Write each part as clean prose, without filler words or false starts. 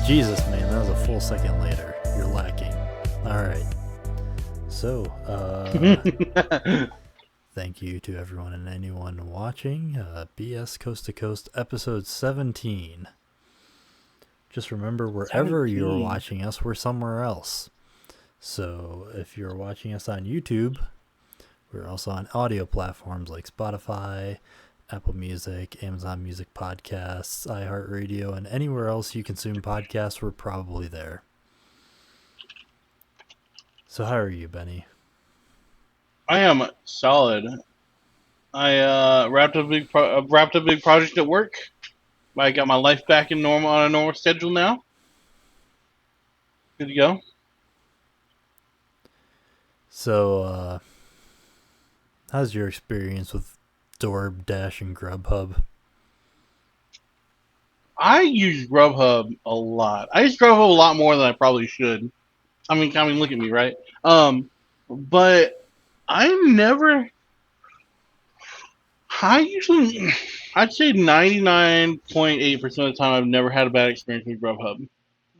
Jesus, man, that was a full second later. You're lacking. Alright. So, thank you to everyone and anyone watching. BS Coast to Coast, episode 17. Just remember, wherever 17. you're watching us, we're somewhere else. So, if you're watching us on YouTube, we're also on audio platforms like Spotify, Apple Music, Amazon Music Podcasts, iHeartRadio, and anywhere else you consume podcasts, we're probably there. So how are you, Benny? I am solid. I wrapped up a big project at work. I got my life back in normal on a normal schedule now. Good to go. So, how's your experience with DoorDash and Grubhub? I use Grubhub a lot. I use Grubhub a lot more than I probably should. I mean, look at me, right? But I never. I'd say 99.8% of the time, I've never had a bad experience with Grubhub.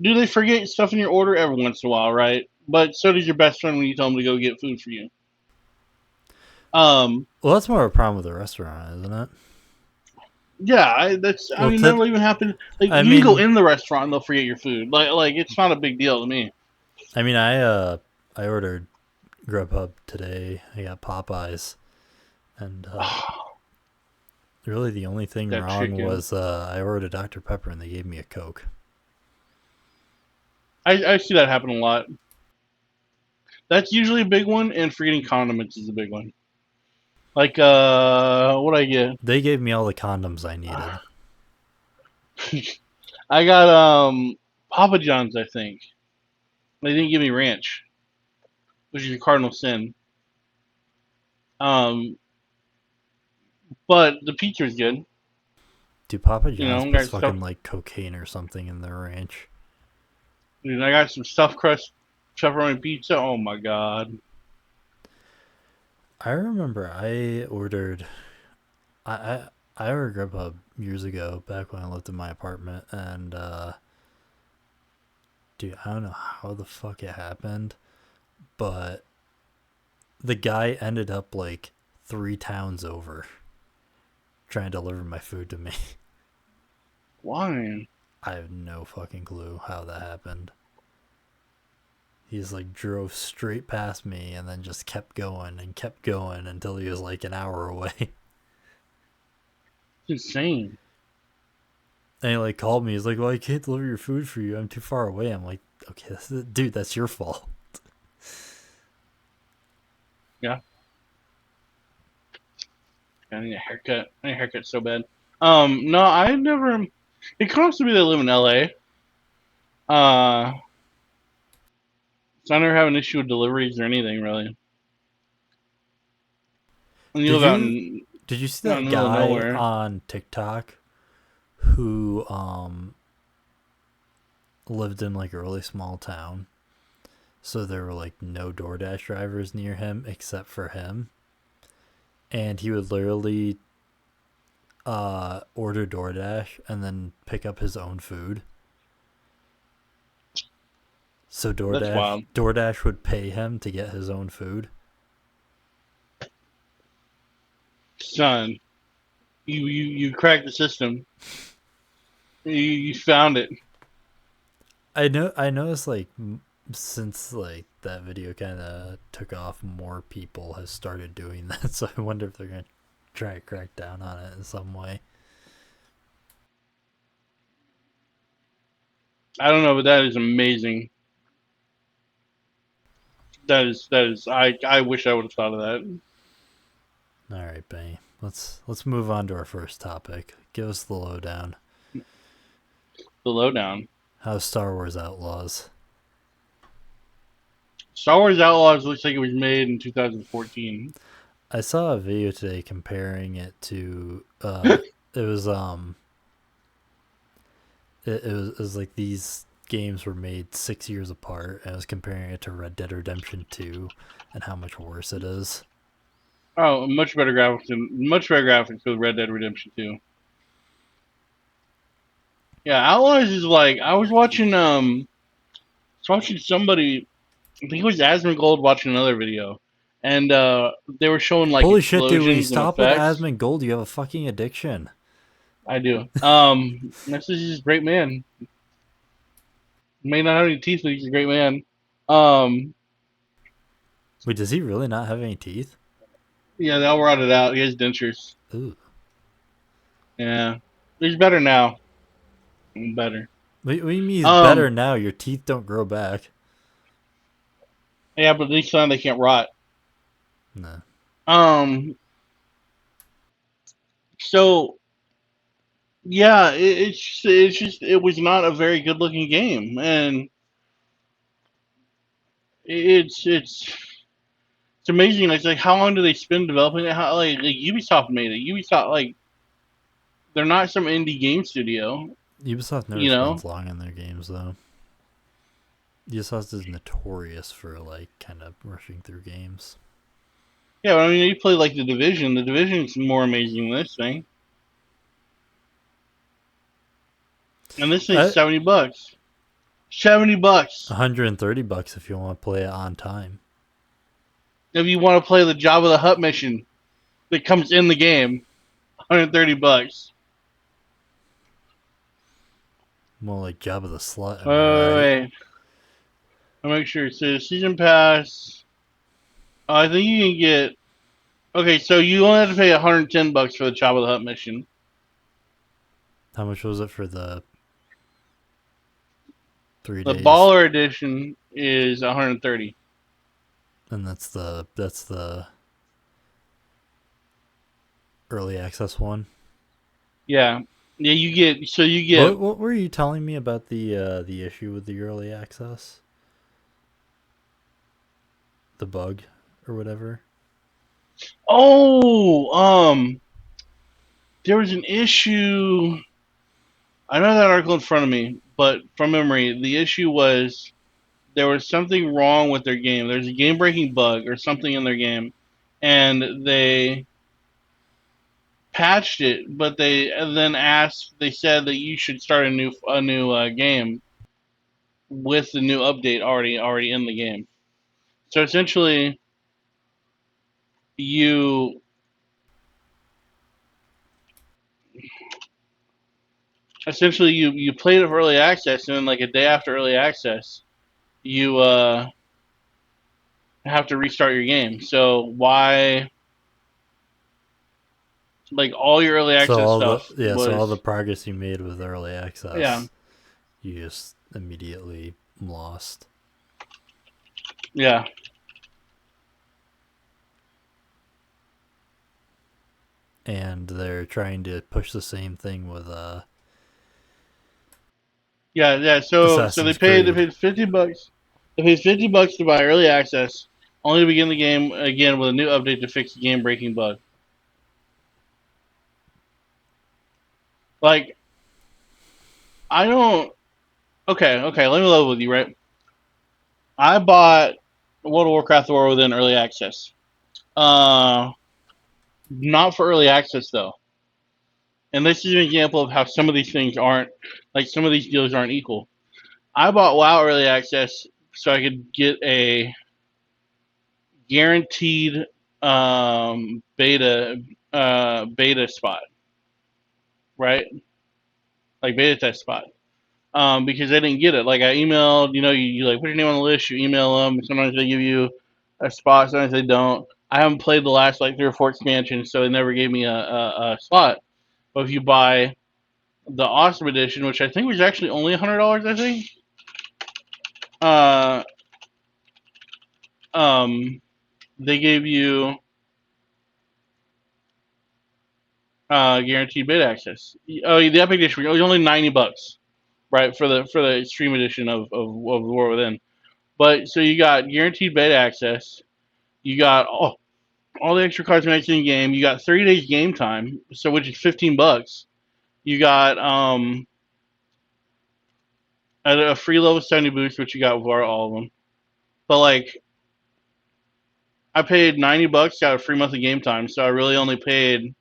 Do they forget stuff in your order every once in a while, right? But so does your best friend when you tell them to go get food for you. Well, that's more of a problem with the restaurant, isn't it? Yeah, that'll even happen. Like, you can go in the restaurant and they'll forget your food. Like it's not a big deal to me. I mean, I ordered Grubhub today. I got Popeyes, and really the only thing wrong was I ordered a Dr. Pepper and they gave me a Coke. I see that happen a lot. That's usually a big one, and forgetting condiments is a big one. Like, what'd I get? They gave me all the condoms I needed. I got Papa John's, I think. They didn't give me ranch, which is a cardinal sin. But the pizza is good. Dude, Papa John's puts fucking like cocaine or something in their ranch. Dude, I got some stuffed crust pepperoni pizza. Oh my god. I remember I ordered Grubhub years ago, back when I lived in my apartment, and dude, I don't know how the fuck it happened, but the guy ended up like 3 towns over trying to deliver my food to me. Why? I have no fucking clue how that happened. He's like drove straight past me and then just kept going until he was like an hour away. It's insane. And he like called me. He's like, "Well, I can't deliver your food for you. I'm too far away." I'm like, "Okay, dude, that's your fault." Yeah. I need a haircut. I need a haircut so bad. No, I never. It could also be they live in LA. So I never have an issue with deliveries or anything really. And Did you see that guy on TikTok who lived in like a really small town? So there were like no DoorDash drivers near him except for him. And he would literally order DoorDash and then pick up his own food. So DoorDash would pay him to get his own food. Son, you cracked the system. You found it. I noticed like since like that video kind of took off, more people have started doing that. So I wonder if they're gonna try to crack down on it in some way. I don't know, but that is amazing. That is. I wish I would have thought of that. All right, Benny. Let's move on to our first topic. Give us the lowdown. The lowdown. How's Star Wars Outlaws? Star Wars Outlaws looks like it was made in 2014. I saw a video today comparing it to it was it was like these games were made 6 years apart, and I was comparing it to Red Dead Redemption 2 and how much worse it is. Oh, much better graphics with Red Dead Redemption 2. Yeah, Outlaws is like I was watching somebody. I think it was Asmongold watching another video, and they were showing like Holy shit, dude! Will you explosions and stop with effects. Asmon Gold? You have a fucking addiction. I do. This is just a great man. May not have any teeth, but he's a great man. Um, Wait, does he really not have any teeth? yeah, they all rotted out. He has dentures. Ooh. Yeah, he's better now. Better. What do you mean he's better Um, now? Your teeth don't grow back. yeah, but at least now they can't rot. No. Um, so yeah, it's just it was not a very good looking game, and it's amazing. Like how long do they spend developing it? How like Ubisoft made it. Ubisoft like they're not some indie game studio, Ubisoft never you know. spends long in their games, though. Ubisoft is notorious for, like, kind of rushing through games. Yeah, but I mean, you play like the Division. The Division's more amazing than this thing, and this thing's $70. $70 $130 if you want to play it on time. if you want to play the Jabba the Hutt mission that comes in the game. $130. More like Jabba the Slut, am Wait, I wait, right? wait. I'll make sure it says season pass. I think you can get. Okay, so you only have to pay $110 for the Jabba the Hutt mission. How much was it for the 3 The days? Baller edition is 130. And that's the early access one. Yeah, yeah. You get. What were you telling me about the issue with the early access? The bug or whatever? Oh, there was an issue. I know that article in front of me, but from memory, the issue was there was something wrong with their game. There's a game-breaking bug or something in their game, and they patched it, but they then asked. They said that you should start a new game with the new update already in the game. So you essentially you played it for early access, and then like a day after early access, you have to restart your game. So why like all your early So access all the stuff yeah, so all the was progress you made with early yeah access, you just immediately lost. yeah And they're trying to push the same thing with yeah. So they Assassin's paid they Creed. paid $50. They paid $50 to buy early access, only to begin the game again with a new update to fix the game breaking bug. Like I don't. Okay. Let me level with you, right? I bought World of Warcraft: War Within early access. Uh, Not for early access though. And this is an example of how some of these things aren't like some of these deals aren't equal. I bought WoW early access so I could get a guaranteed beta spot, right? Like beta test spot. Because I didn't get it. Like I emailed, you like put your name on the list, you email them. Sometimes they give you a spot, sometimes they don't. I haven't played the last like 3 or 4 expansions, so they never gave me a spot. But if you buy the Awesome Edition, which I think was actually only $100, I think. Uh, they gave you guaranteed beta access. Oh, the Epic Edition was only $90, right, for the Stream Edition of War Within. But so you got guaranteed beta access. You got all the extra cards in the game. You got 30 days game time, so which is $15. You got a free level 70 boost, which you got for all of them. But like I paid $90, got a free month of game time, so I really only paid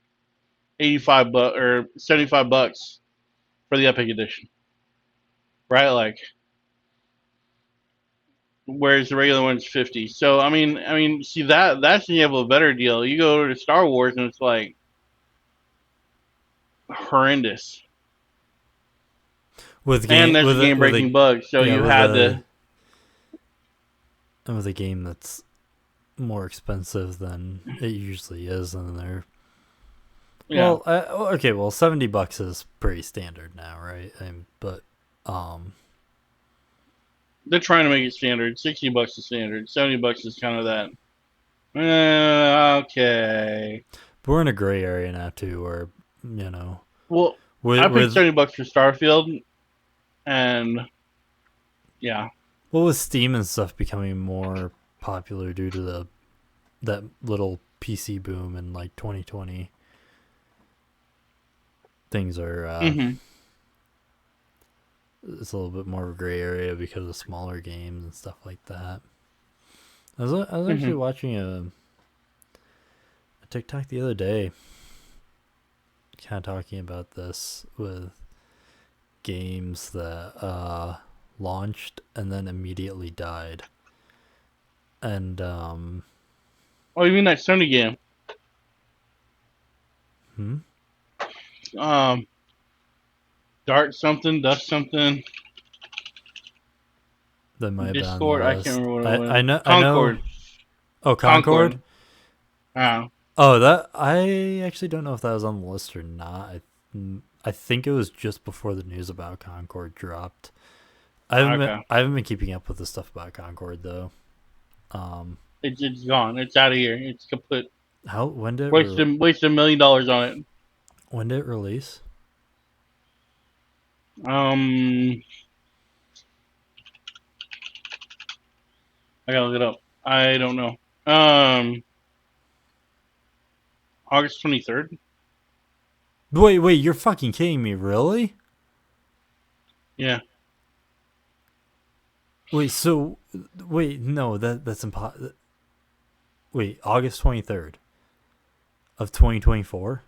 $85 or $75 for the Epic Edition. right? Like, whereas the regular one's 50. So see that's an even better deal. You go to Star Wars and it's like horrendous, with and game that's a with a game with a breaking bug. So yeah you with had a to, with a game that's more expensive than it usually is, and they're yeah. okay. Well, $70 is pretty standard now, right? But um, They're trying to make it standard. $60 is standard. $70 is kind of that. Okay. but we're in a gray area now too, where you know Well, with I paid with $70 for Starfield, and yeah. with Steam and stuff becoming more popular due to that little PC boom in like 2020, things are Hmm. it's a little bit more of a gray area because of smaller games and stuff like that. I was actually Hmm. watching a TikTok the other day, kind of talking about this with games that launched and then immediately died, and Oh, you mean that Sony game? hmm? Um, Dart something, Dust something, That might have been on the Discord. I can't list. remember what it I was. know. Concord. Oh, Concord. Concord. Ah, Oh, that I actually don't know if that was on the list or not. I think it was just before the news about Concord dropped. okay. I haven't been keeping up with the stuff about Concord though. It's gone. It's out of here. It's kaput. How Wasted $1 million on it. when did it release? Um, I gotta look it up. I don't know. Um, August 23rd. Wait, you're fucking kidding me, really? Yeah. Wait, so wait, no, that's impossible. Wait, August 23rd of 2024?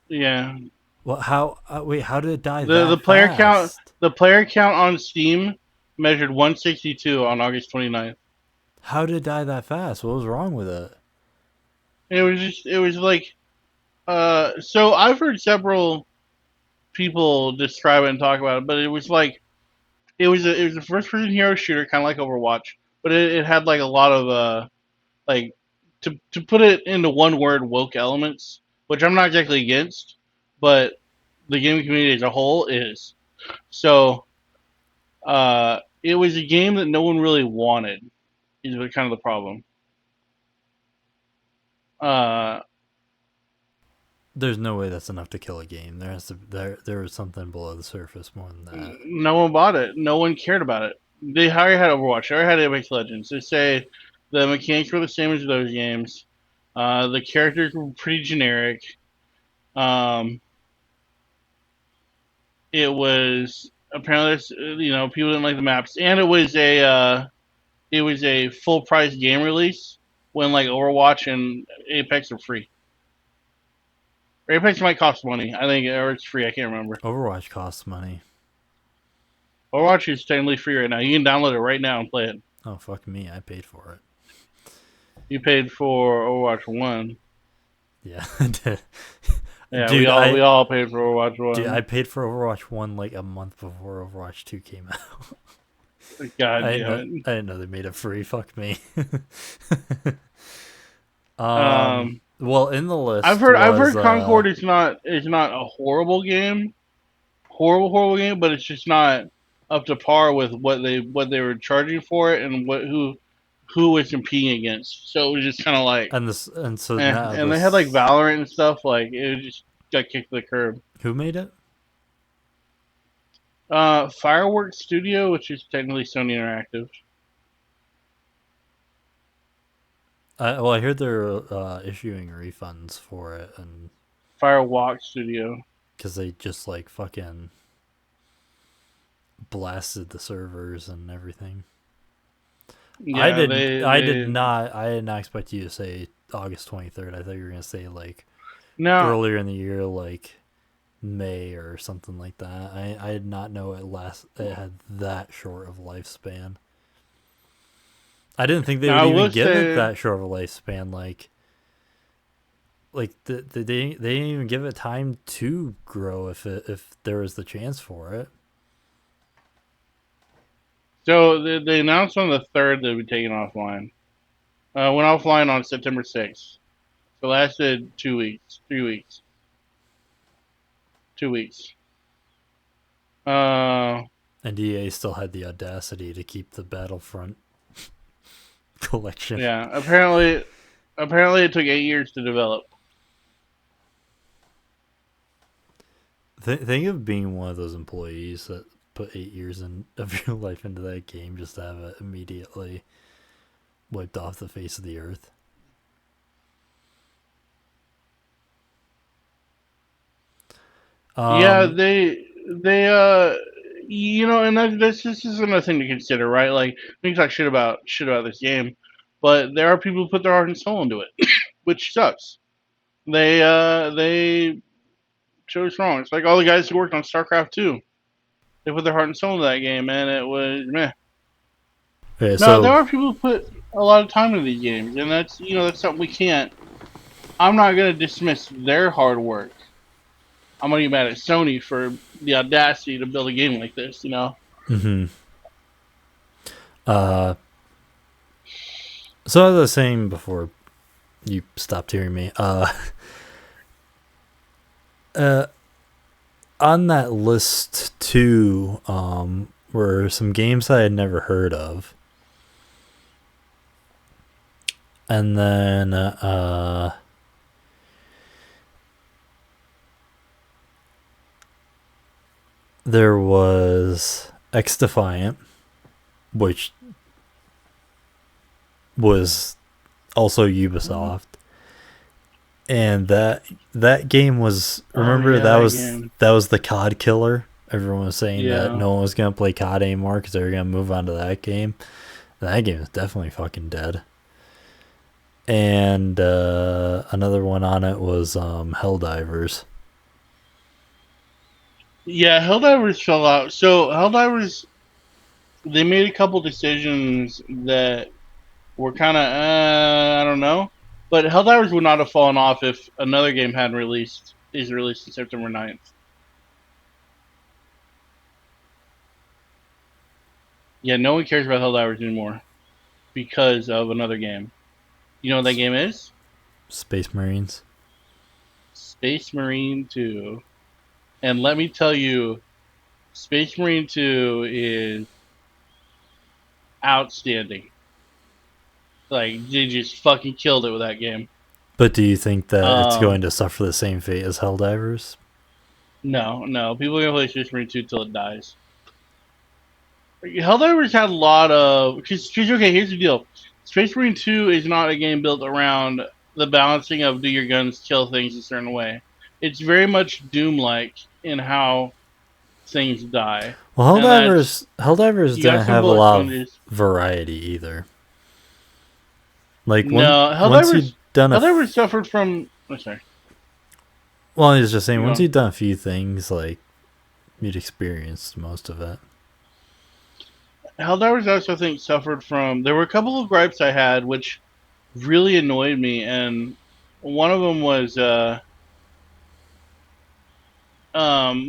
Yeah. Well, how wait, how did it die The that player count fast? the player count on Steam measured 162 on August 29th. How did it die that fast? What was wrong with it? It was like so I've heard several people describe it and talk about it, but it was like it was a first person hero shooter kind of like Overwatch, but it had like a lot of like to put it into one word, woke elements, which I'm not exactly against, but the gaming community as a whole is. So it was a game that no one really wanted. Is kind of the problem. Uh, There's no way that's enough to kill a game. There was something below the surface more than that. no one bought it. No one cared about it. They already had Overwatch. They already had Apex Legends. They say the mechanics were the same as those games. The characters were pretty generic. Um, it was apparently people didn't like the maps, and it was a full price game release when like Overwatch and Apex are free. Or Apex might cost money, I think, or it's free. I can't remember. Overwatch costs money. Overwatch is technically free right now. You can download it right now and play it. Oh fuck me, I paid for it. You paid for Overwatch One. Yeah, I did. Yeah, Dude, we all paid for Overwatch I One. paid for Overwatch 1 like a month before Overwatch 2 came out. God damn it. I didn't know they made it free. Fuck me. Um, Well, in the I've list heard was Concord is not a horrible game, but it's just not up to par with what they were charging for it and who was competing against. So it was just kind of like, and so now and they had like this Valorant and stuff. Like it just got kicked to the curb. who made it? Fireworks Studio, which is technically Sony Interactive. Well, I heard they're issuing refunds for it, and Firewalk Studio. because they just like fucking blasted the servers and everything. Yeah, I did not expect you to say August 23rd. I thought you were gonna say like now earlier in the year, like May or something like that. I did not know it had that short of lifespan. I didn't think they would Now I even will give it say, that short of a lifespan. They didn't even give it time to grow if there was the chance for it. so they announced on the third they'll be taken offline. Went offline on September 6th. So lasted 2 weeks, 3 weeks, 2 weeks. Uh, And EA still had the audacity to keep the Battlefront collection. yeah. Apparently it took 8 years to develop. Think of being one of those employees that put 8 years of your life into that game just to have it immediately wiped off the face of the earth. Yeah, Um, and this is another thing to consider, right? Like we can talk shit about this game, but there are people who put their heart and soul into it, which sucks. They chose wrong. It's like all the guys who worked on StarCraft 2. They put their heart and soul into that game, and it was meh. okay, No, there so are people who put a lot of time into these games, and that's something we can't. I'm not gonna dismiss their hard work. I'm gonna get mad at Sony for the audacity to build a game like this. mhm. uh, so as I was saying before you stopped hearing me, uh, on that list too, were some games I had never heard of, and then there was X Defiant, which was also Ubisoft, and that game was, Oh remember yeah, that that was game. that was the COD killer. Everyone was saying that Yeah. no one was gonna play COD anymore because they were gonna move on to that game. That game is definitely fucking dead. And another one on it was Helldivers. Yeah, Helldivers fell out. So Helldivers, they made a couple decisions that were kind of I don't know, but Helldivers would not have fallen off if another game hadn't released. Is released on September 9th. Yeah, no one cares about Helldivers anymore because of another game. You know what that game is? Space Marines. Space Marine 2. And let me tell you, Space Marine 2 is outstanding. Like they just fucking killed it with that game. But do you think that it's Um, going to suffer the same fate as Helldivers? no, people are gonna play Space Marine 2 till it dies. Helldivers had a lot of because okay, here's the deal: Space Marine 2 is not a game built around the balancing of do your guns kill things a certain way. It's very much Doom-like in how things die, Well, and that's Helldivers you got didn't some have a bullet lot of sponges. variety either. Like No, once you'd done Helldivers suffered from. Oh, sorry, well, I was just saying you once go. you'd done a few things, like you'd experienced most of it. Helldivers also think suffered from. There were a couple of gripes I had which really annoyed me, and one of them was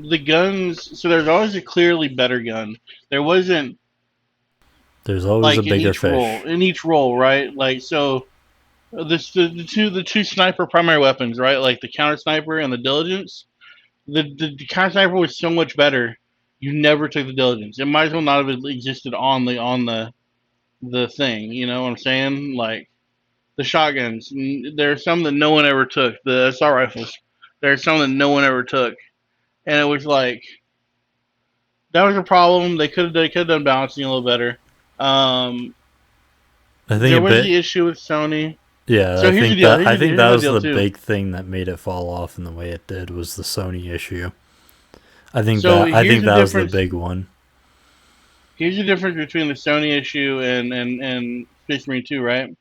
the guns. So there's always a clearly better gun. There wasn't There's always a like bigger fish. in each role, right? Like so. The two sniper primary weapons, right? Like the counter sniper and the diligence. The counter sniper was so much better. You never took the diligence. It might as well not have existed on the thing. You know what I'm saying? Like the shotguns. There are some that no one ever took. The assault rifles. There are some that no one ever took, and it was like that was a problem. They could have done balancing a little better. Um, I think there a was bit. the issue with Sony. Yeah, So here's the deal. I think Here's that the was deal the too. big thing that made it fall off in the way it did was the Sony issue. So I here's think the that was the difference. big one. Here's the difference between the Sony issue and Space Marine 2, right?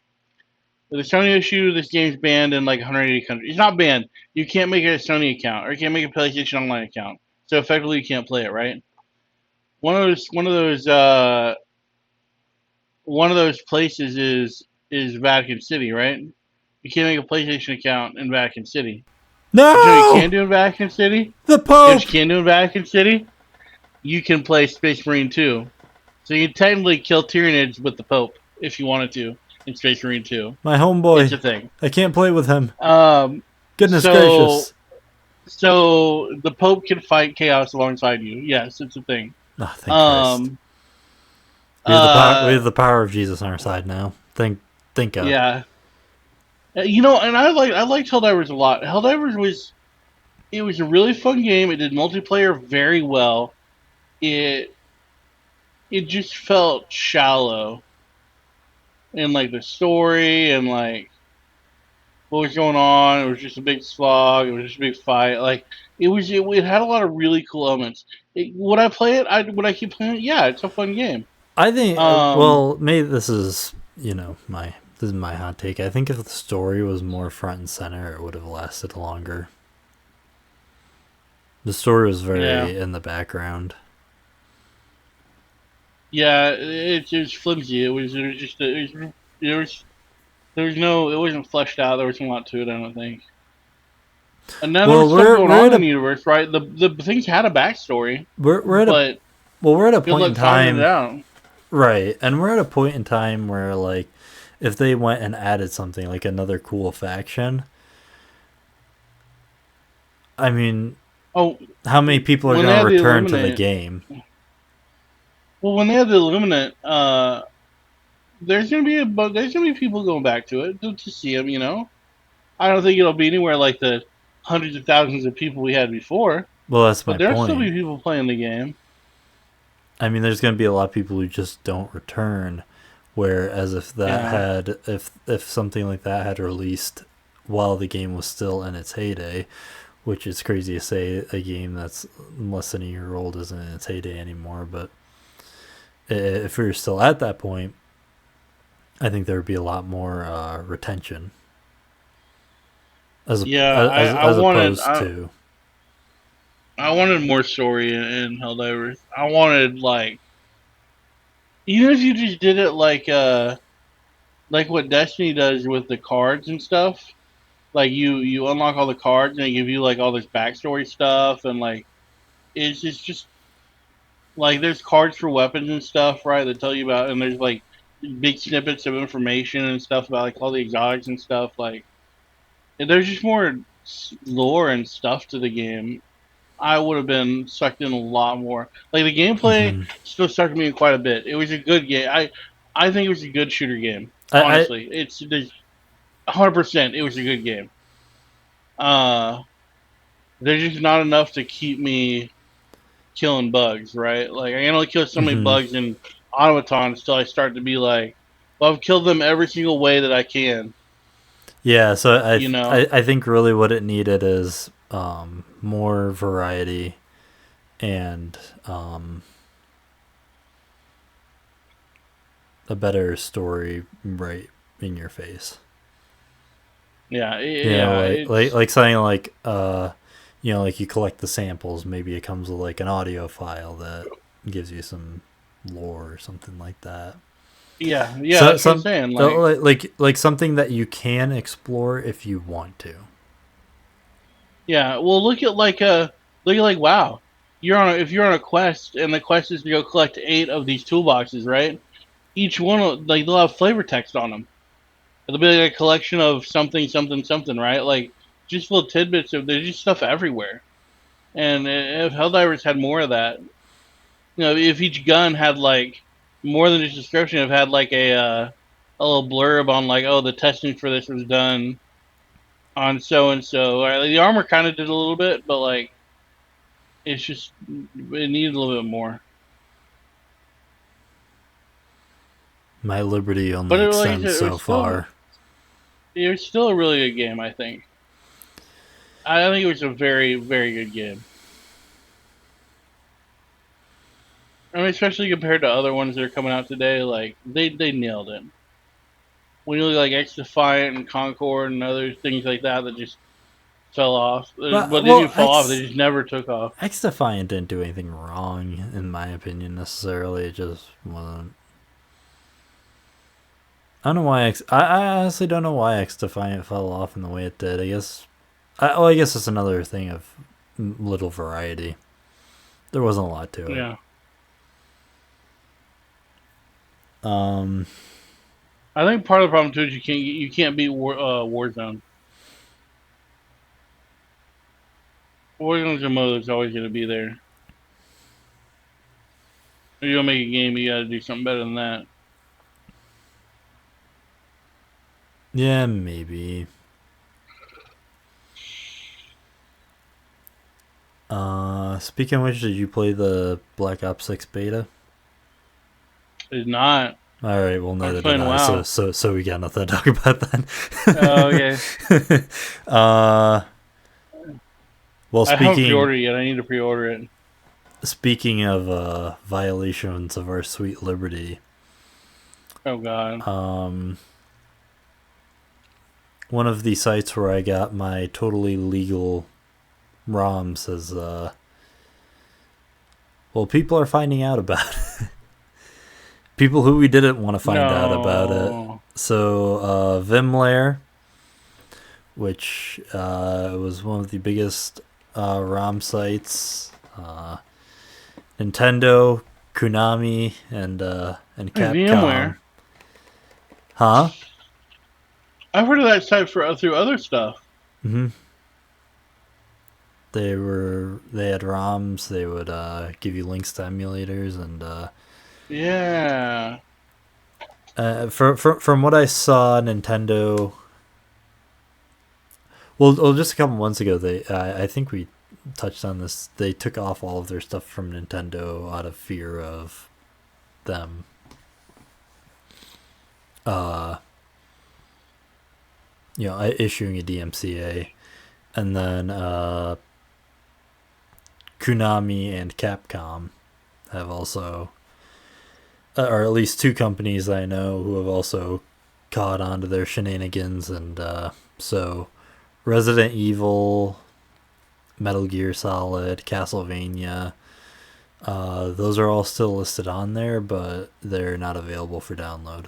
The Sony issue, this game's banned in like 180 countries. It's not banned. You can't make a Sony account or you can't make a PlayStation Online account. So effectively, you can't play it, right? One of those, one of those, uh, one of those places is Vatican City, right? You can't make a PlayStation account in Vatican City. But you know what you can No! do in Vatican City? The You know what Pope! you can do in Vatican City? You can play Space Marine 2. So you can technically kill Tyranids with the Pope if you wanted to in Space Marine 2. My It's homeboy. a thing. I can't play with him. Um, Goodness so gracious. so the Pope can fight chaos alongside you. Yes, it's a thing. Oh, thank Christ. Um, We have the power. We uh, have the power of Jesus on our side now. Thank God. yeah. You know, and I liked Helldivers a lot. Helldivers was a really fun game. It did multiplayer very well. It it just felt shallow in like the story and like what was going on. It was just a big slog. It was just a big fight. Like it had a lot of really cool elements. Would I play it? Would I keep playing it? Yeah, it's a fun game. I think. Um, Well, maybe this is my hot take. I think if the story was more front and center, it would have lasted longer. The story was yeah, very in the background. yeah. It was flimsy. It was just there was no. It wasn't fleshed out. There wasn't a lot to it. I don't think. And now there Well, was stuff going we're on at in a the universe, right? The things had a backstory, we're at a but well we're at a good point in luck finding it time, out. right? And we're at a point in time where like, if they went and added something like another cool faction, I mean, Oh, how many people are when they going to had the return to the Illuminate, game? well, when they had the Illuminate, there's gonna be people going back to it to see them. You know, I don't think it'll be anywhere like the hundreds of thousands of people we had before, Well, that's but my there'll still be point. people playing the game. I mean, there's going to be a lot of people who just don't return. Whereas Yeah, if something like that had released while the game was still in its heyday, which is crazy to say a game that's less than a year old isn't in its heyday anymore, but if we were still at that point, I think there would be a lot more retention yeah. as opposed to. I wanted more story in Helldivers. I wanted like even if you just did it like what Destiny does with the cards and stuff. Like you unlock all the cards and they give you like all this backstory stuff and like it's just like there's cards for weapons and stuff, right? That tell you about and there's like big snippets of information and stuff about like all the exotics and stuff. Like if there's just more lore and stuff to the game. I would have been sucked in a lot more. Like the gameplay Mhm. still sucked me in quite a bit. It was a good game. I think it was a good shooter game. I Honestly, there's 100%. It was a good game. Uh, there's just not enough to keep me killing bugs, right? Like I can only kill so many mhm. bugs in automatons until I start to be like, well, I've killed them every single way that I can. Yeah, so You know? I think really what it needed is more variety and a better story right in your face. Yeah, Yeah, yeah. like something like like you collect the samples. Maybe it comes with like an audio file that gives you some lore or something like that. Yeah. So That's what I'm some saying. Like, like something that you can explore if you want to. yeah. Well, look at like WoW. If you're on a quest and the quest is to go collect 8 of these toolboxes, right? Each one like they'll have flavor text on them. It'll be like a collection of something, something, something, right? Like just little tidbits of there's just stuff everywhere. And if Helldivers had more of that, if each gun had like more than just a description, it had like a little blurb on like, oh, the testing for this was done on so and so. Like, the armor kind of did a little bit, but like it's just it needed a little bit more. My liberty only But like I extends said, so far. it was still a really good game. I think. I think it was a very very good game. I mean, especially compared to other ones that are coming out today, like they nailed it. When you look like X Defiant and Concord and other things like that that just fell off. Well, But they didn't well, fall off. They just never took off. X Defiant didn't do anything wrong, in my opinion, necessarily. It just wasn't. I don't know why I honestly don't know why X Defiant fell off in the way it did. I guess. I guess it's another thing of little variety. There wasn't a lot to it. Yeah. Um. I think part of the problem too is you can't beat Warzone. Warzone's mode is always going to be there. If you're gonna make a game, you got to do something better than that. Yeah, maybe. Speaking of which, did you play the Black Ops 6 beta? It's not. All right, well, I was neither did playing I. WoW. So we got nothing to talk about then. Oh, okay. Well, I haven't pre-ordered yet. I need to pre-order it. speaking of violations of our sweet liberty, Oh God. one of the sites where I got my totally legal ROM says, well, people are finding out about it. People who we didn't want to find out about it. So, Vimlair, which was one of the biggest ROM sites, Nintendo, Konami, and Capcom. VMware. Huh? I've heard of that site through other stuff. Mm-hmm. They had ROMs. They would give you links to emulators and yeah. From what I saw, Nintendo. Well, just a couple months ago, I think we touched on this. They took off all of their stuff from Nintendo out of fear of them. Issuing a DMCA, and then Konami and Capcom have also, or at least two companies I know who have also caught on to their shenanigans, and so Resident Evil, Metal Gear Solid, Castlevania, those are all still listed on there, but they're not available for download.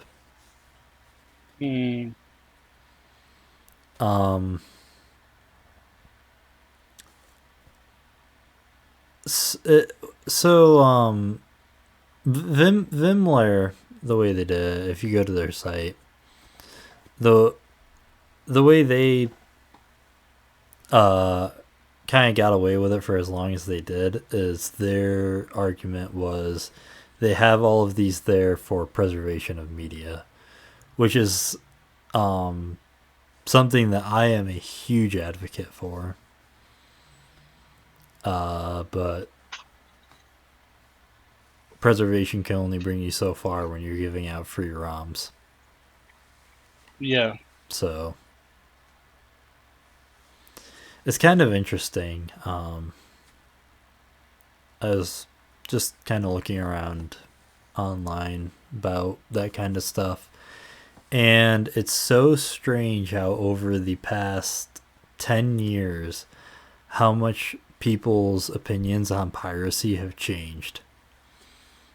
Vimlair, the way they did it, if you go to their site, the way they kind of got away with it for as long as they did is their argument was they have all of these there for preservation of media, which is something that I am a huge advocate for. But preservation can only bring you so far when you're giving out free ROMs. Yeah. So it's kind of interesting. I was just kind of looking around online about that kind of stuff, and it's so strange how over the past 10 years how much people's opinions on piracy have changed.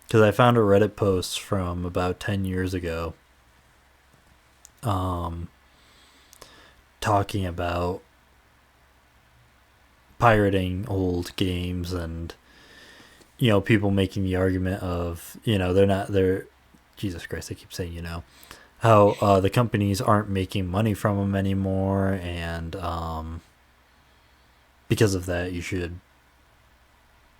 Because I found a Reddit post from about 10 years ago talking about pirating old games, and people making the argument of they're Jesus Christ, I keep saying how the companies aren't making money from them anymore, and because of that you should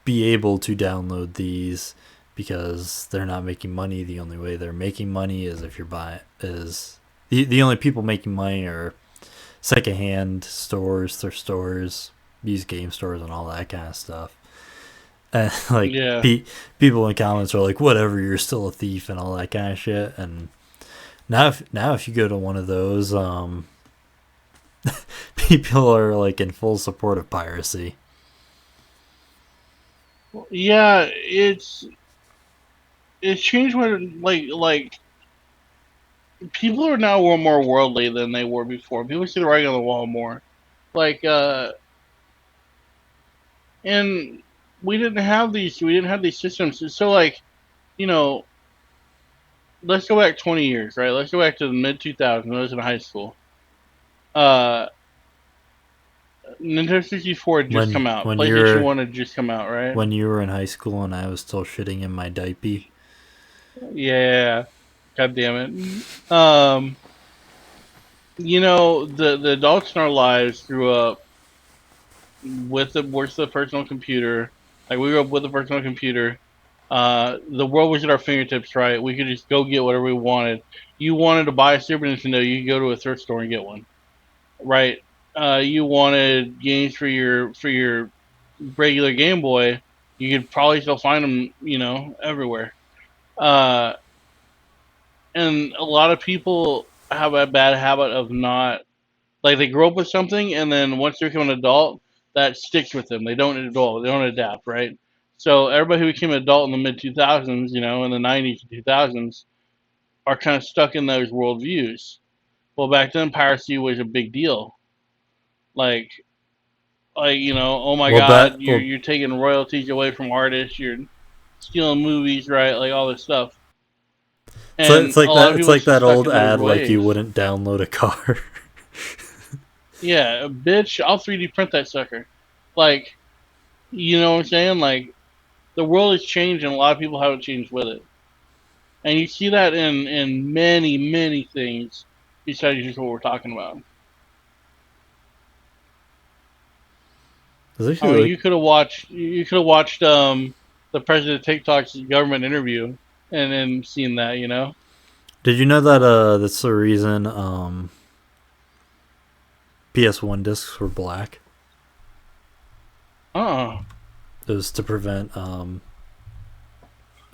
be able to download these because they're not making money. The only way they're making money is if you're buying. Is the only people making money are secondhand stores, thrift stores, used game stores, and all that kind of stuff. And people in comments are like, "Whatever, you're still a thief," and all that kind of shit. And now if you go to one of those, people are like in full support of piracy. Yeah, it's changed when like people are now more worldly than they were before. People see the writing on the wall more. Like, and we didn't have these systems. So, like, you know, let's go back 20 years, right? Let's go back to the mid 2000s when I was in high school. Uh, Nintendo 64 had just when come out. when PlayStation you're 1 had just come out, right? when you were in high school and I was still shitting in my diaper. Yeah. God damn it. The adults in our lives grew up with the personal computer. Like we grew up with a personal computer. The world was at our fingertips, right? We could just go get whatever we wanted. You wanted to buy a Super Nintendo, you could go to a thrift store and get one, right? You wanted games for your regular Game Boy, you could probably still find them, everywhere. Uh, and a lot of people have a bad habit of not like they grow up with something, and then once they become an adult, that sticks with them. They don't adult. They don't adapt, right? So everybody who became an adult in the mid 2000s, in the 90s and 2000s, are kind of stuck in those worldviews. Well, back then piracy was a big deal. Like, oh my Well, God, that you're well, you're taking royalties away from artists. You're stealing movies, right? Like all this stuff. it's And like a lot that. of It's people are like that stuck old in those ad, like you ways. wouldn't download a car. Yeah, bitch, I'll 3D print that sucker. Like, you know what I'm saying? Like, the world has changed and a lot of people haven't changed with it. And you see that in many, many things besides just what we're talking about. It's I actually mean, like, you could have watched the president of TikTok's government interview and then seen that. did you know that that's the reason PS1 discs were black? Oh. It was to prevent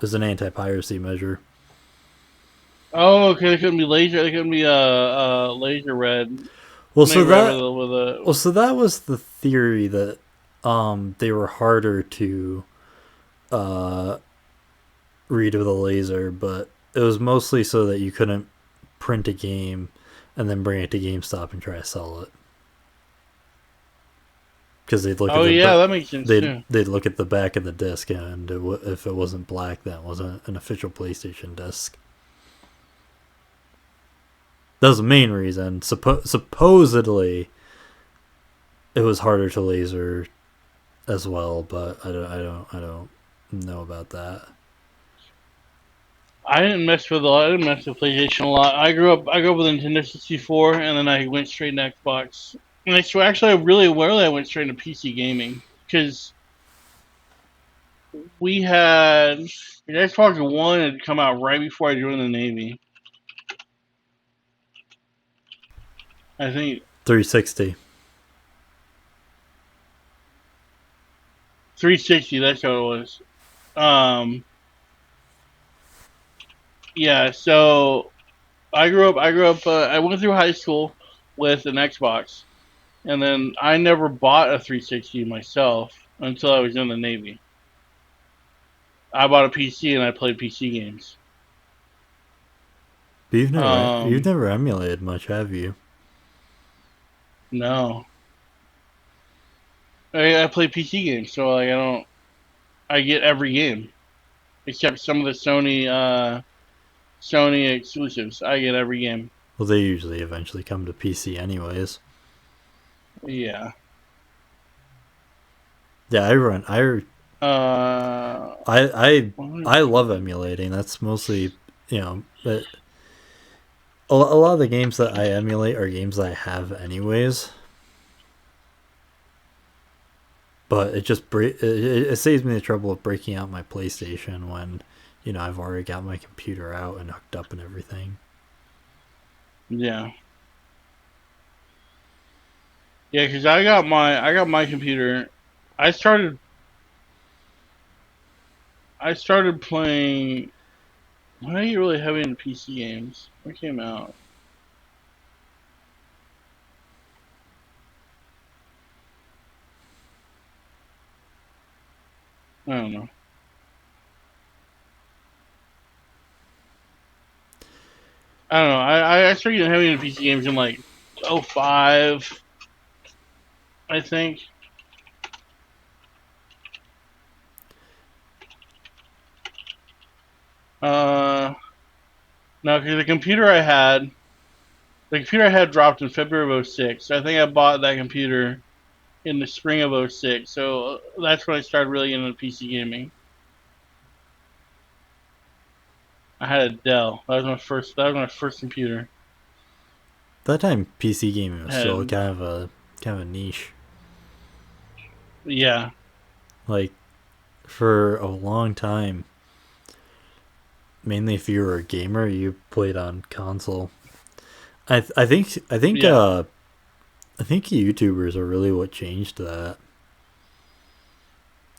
as an anti-piracy measure. Oh, okay. They couldn't be laser. They couldn't be laser red. Well, Make so red that with a. well, so that was the theory that they were harder to uh read with a laser, but it was mostly so that you couldn't print a game and then bring it to GameStop and try to sell it. Because they'd look at Oh yeah, the that makes sense too. they'd look at the back of the disc, and if it wasn't black, that wasn't an official PlayStation disc. That was the main reason. Supposedly, it was harder to laser as well, but I don't know about that. I didn't mess with PlayStation a lot. I grew up with Nintendo 64, and then I went straight to Xbox. And actually, I went straight into PC gaming because we had the Xbox One had come out right before I joined the Navy. I think 360. 360. That's how it was. Um, yeah. So I went through high school with an Xbox, and then I never bought a 360 myself until I was in the Navy. I bought a PC and I played PC games. But you've Um, never emulated much, have you? no, I play PC games, so like I get every game except some of the Sony exclusives. I get every game. Well, they usually eventually come to PC anyways. Yeah. Yeah, I run. Uh, I what I is love emulating. That's mostly but a lot of the games that I emulate are games that I have anyways. But it saves me the trouble of breaking out my PlayStation when I've already got my computer out and hooked up and everything. yeah. Yeah, because I got my computer. I started I started playing. When I get really heavy into PC games, what came out? I don't know. I don't know. I started getting heavy into PC games in like '05, I think. No, because the computer I had dropped in February of '06. So I think I bought that computer in the spring of '06. So that's when I started really getting into PC gaming. I had a Dell. That was my first. That was my first computer. That time PC gaming was I still had, kind of a niche. yeah, Like for a long time, mainly if you were a gamer, you played on console. I think yeah. I think YouTubers are really what changed that,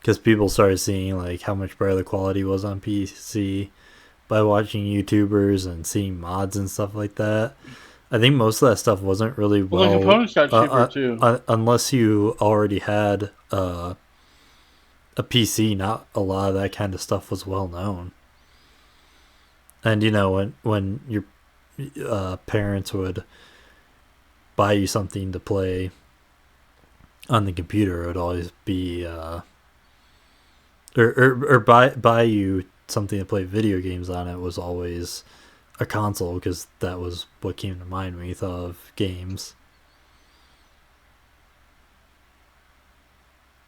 because people started seeing like how much better the quality was on PC by watching YouTubers and seeing mods and stuff like that. I think most of that stuff wasn't really Well, the well, components got cheaper too. unless you already had a PC. Not a lot of that kind of stuff was well known. And you know, when your parents would buy you something to play on the computer, it would always be or buy you something to play video games on. It was always a console, because that was what came to mind when you thought of games.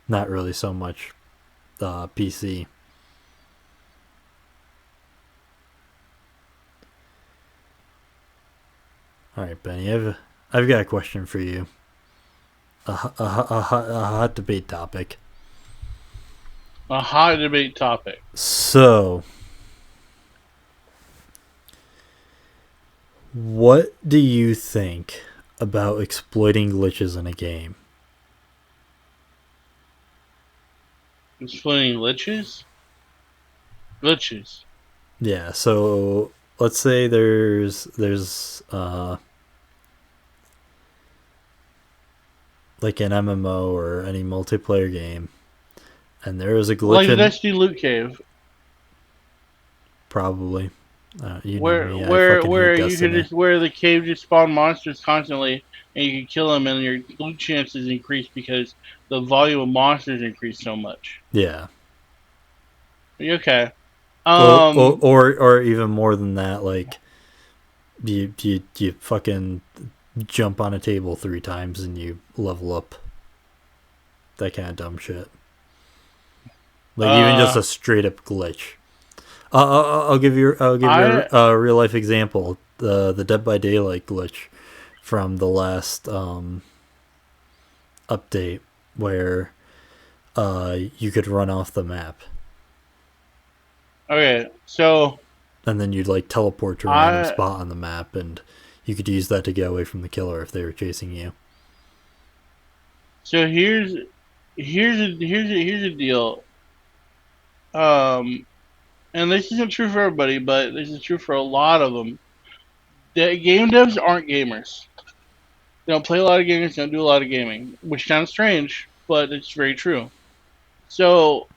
Not really so much PC. All right, Benny, I've got a question for you. A hot debate topic. A hot debate topic. So, what do you think about exploiting glitches in a game? Explaining glitches. Glitches. Yeah, so let's say there's like an MMO or any multiplayer game, and there is a glitch Like the in, Destiny loot cave, probably. You know where me, I where fucking hate where you could Destiny. just where the cave just spawn monsters constantly, and you could kill them, and your loot chances increase because the volume of monsters increase so much. Yeah. Okay. Or, Um. or even more than that, like you fucking jump on a table 3 times and you level up. That kind of dumb shit. Like even just Uh. a straight up glitch. I'll give you I. a real life example. The Dead by Daylight glitch from the last update, where you could run off the map, Okay. So and then you'd like teleport to a random I. spot on the map, and you could use that to get away from the killer if they were chasing you. So here's a deal. Um. And this isn't true for everybody, but this is true for a lot of them. The game devs aren't gamers. They don't play a lot of games. They don't do a lot of gaming, which sounds strange, but it's very true. So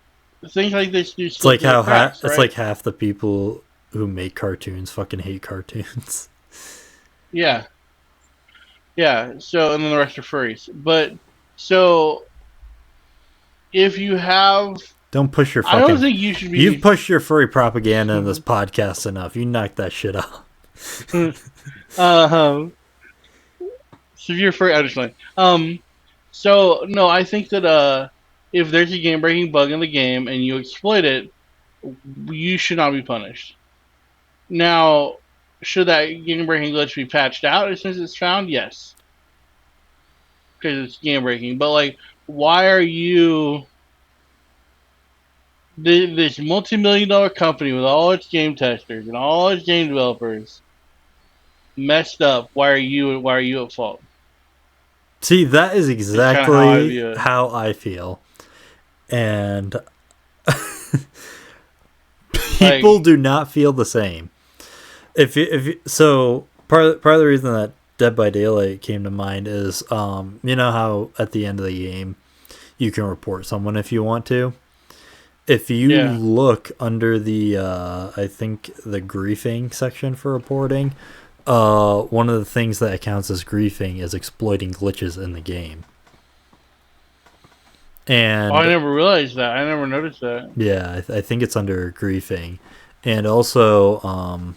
things like this do It's slip like through the cracks, it's right? like half the people who make cartoons fucking hate cartoons. Yeah, yeah. So and then the rest are furries. But so if you have, Don't push your I don't fucking. think you should You've be. pushed your furry propaganda in this podcast enough. You knock that shit off. um, so if you're furry, I understand. So no, I think that if there's a game breaking bug in the game and you exploit it, you should not be punished. Now, should that game breaking glitch be patched out as soon as it's found? Yes, because it's game breaking. But like, why are you this multi-million-dollar company with all its game testers and all its game developers messed up? Why are you at fault? See, that is It's kind of how I exactly view it. how I feel, and people Like, do not feel the same. So part of the reason that Dead by Daylight came to mind is, you know how at the end of the game you can report someone if you want to. If you yeah, look under the I think the griefing section for reporting, one of the things that counts as griefing is exploiting glitches in the game. Oh, I And never realized that. I never noticed that. yeah, I think it's under griefing. And also,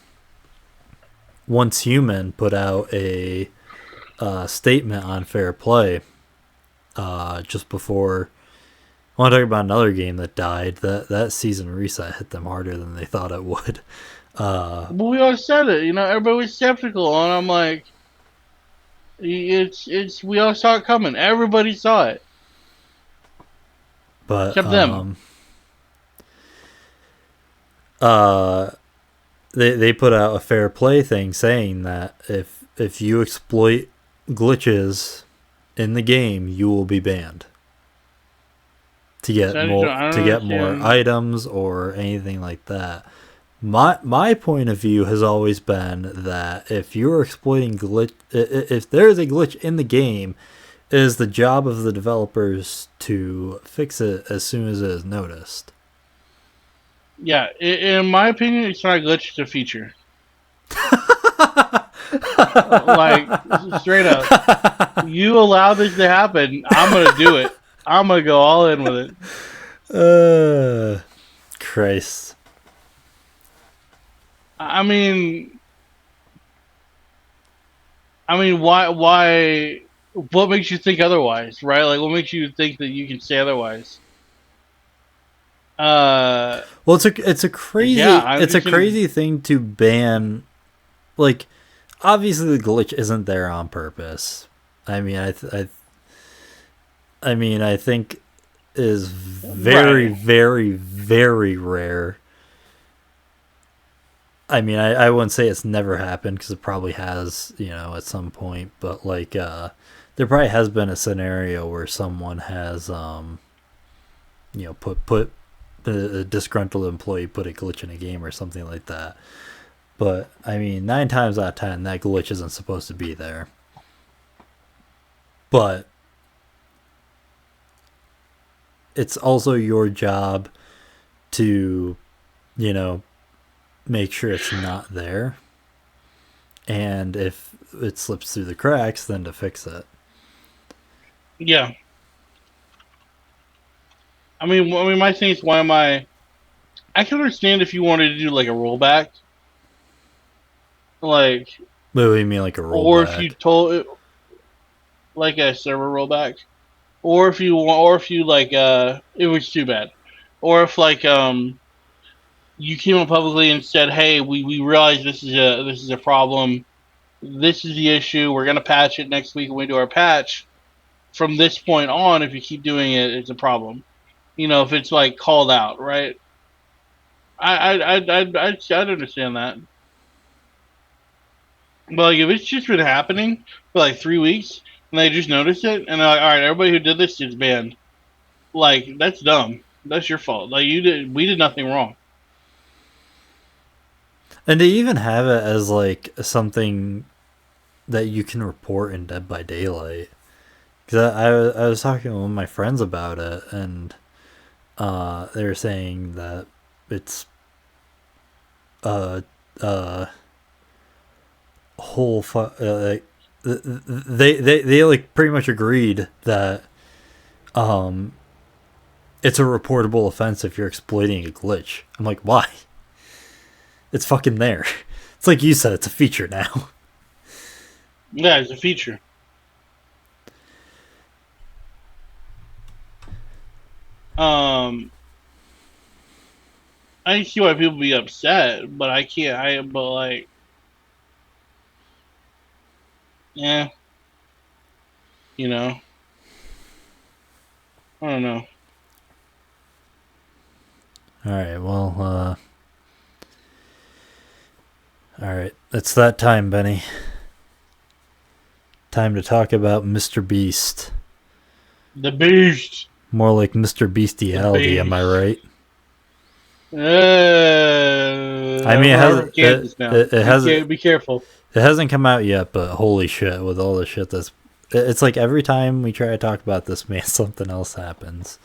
Once Human put out a statement on fair play just before. I want to talk about another game that died. That season reset hit them harder than they thought it would. But we all said it. Everybody was skeptical, and I'm like, it's. We all saw it coming. Everybody saw it, But except them. They put out a fair play thing saying that if you exploit glitches in the game, you will be banned to So get I more don't understand. items or anything like that. My point of view has always been that if you're exploiting glitch, if there is a glitch in the game, it is the job of the developers to fix it as soon as it is noticed. Yeah, in my opinion, it's not a glitch; it's a feature. Like straight up, you allow this to happen, I'm gonna do it. I'm gonna go all in with it. Christ. I mean, why? What makes you think otherwise, right? Like, what makes you think that you can say otherwise? Well, it's a Yeah, crazy I'm just gonna. thing to ban. Like, obviously the glitch isn't there on purpose. I mean, I think is very, Right. very, very rare. I mean, I wouldn't say it's never happened because it probably has, at some point. But like, there probably has been a scenario where someone has, put a disgruntled employee put a glitch in a game or something like that. But I mean, 9 times out of 10, that glitch isn't supposed to be there. But it's also your job to, you know, make sure it's not there. And if it slips through the cracks, then to fix it. Yeah. My thing is, why am I? I can understand if you wanted to do like a rollback, like, What do you mean, like a or if you rollback? told like a server rollback, or if you like, it was too bad, or if like you came up publicly and said, hey, we realize this is a problem. This is the issue. We're gonna patch it next week when we do our patch. From this point on, if you keep doing it, it's a problem. If it's like called out, right? I'd understand that. But like, if it's just been happening for like 3 weeks and they just noticed it and they're like, all right, everybody who did this is banned. Like, that's dumb. That's your fault. Like, we did nothing wrong. And to even have it as like something that you can report in Dead by Daylight. Because I was talking with my friends about it, and they were saying that it's a whole like they like pretty much agreed that it's a reportable offense if you're exploiting a glitch. I'm like, why? It's fucking there. It's like you said, it's a feature now. Yeah, it's a feature. Um, I can see why people be upset, but I can't. But like, yeah, you know, I don't know. All right, well, all right, it's that time, Benny. Time to talk about MrBeast. The beast. More like Mr. The Bestiality, am I beast. right? I mean, We're from Kansas now. it hasn't Be careful. it hasn't come out yet, but holy shit, with all the shit it's like every time we try to talk about this man, something else happens.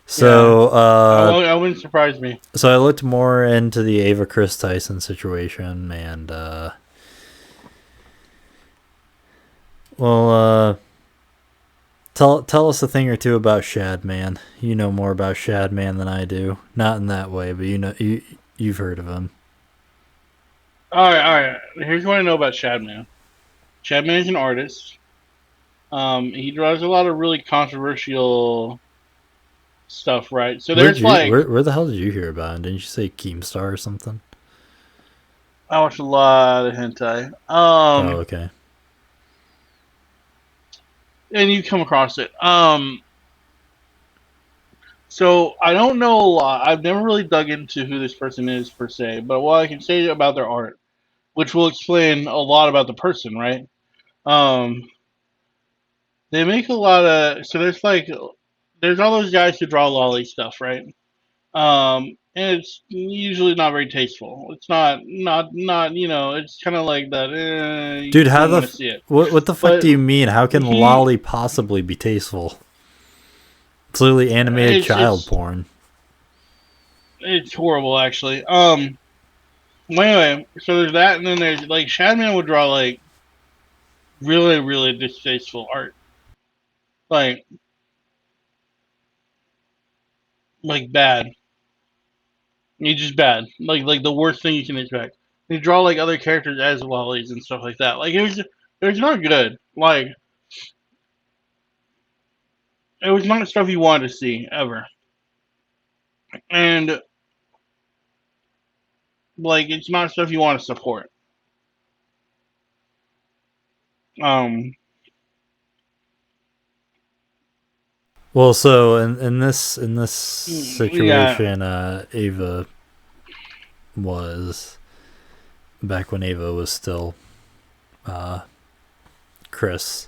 Yeah, So, I wouldn't surprise me. so I looked more into the Ava Chris Tyson situation, and Well, tell us a thing or two about Shadman. You know more about Shadman than I do. Not in that way, but you've heard of him. All right. Here's what I know about Shadman. Shadman is an artist. He draws a lot of really controversial stuff, right? So Where'd there's you like where the hell did you hear about him? Didn't you say Keemstar or something? I watch a lot of hentai. Oh, okay. And you come across it. So I don't know a lot. I've never really dug into who this person is per se, but what I can say about their art, which will explain a lot about the person, right? Um, they make a lot of so there's all those guys who draw lolly stuff, right? And it's usually not very tasteful. It's not it's kind of like that. You Dude, just don't want to see it. what the fuck But do you mean? How can he, lolly possibly be tasteful? It's literally animated it's child it's porn. it's horrible actually. Well, anyway, so there's that, and then there's like Shadman would draw like really really distasteful art, like bad. He's just bad, like the worst thing you can expect. They draw like other characters as lollies and stuff like that. Like it was not good. Like it was not stuff you wanted to see ever, and like it's not stuff you want to support. Um, Well, so in this yeah, situation, Ava was back when Ava was still uh, Chris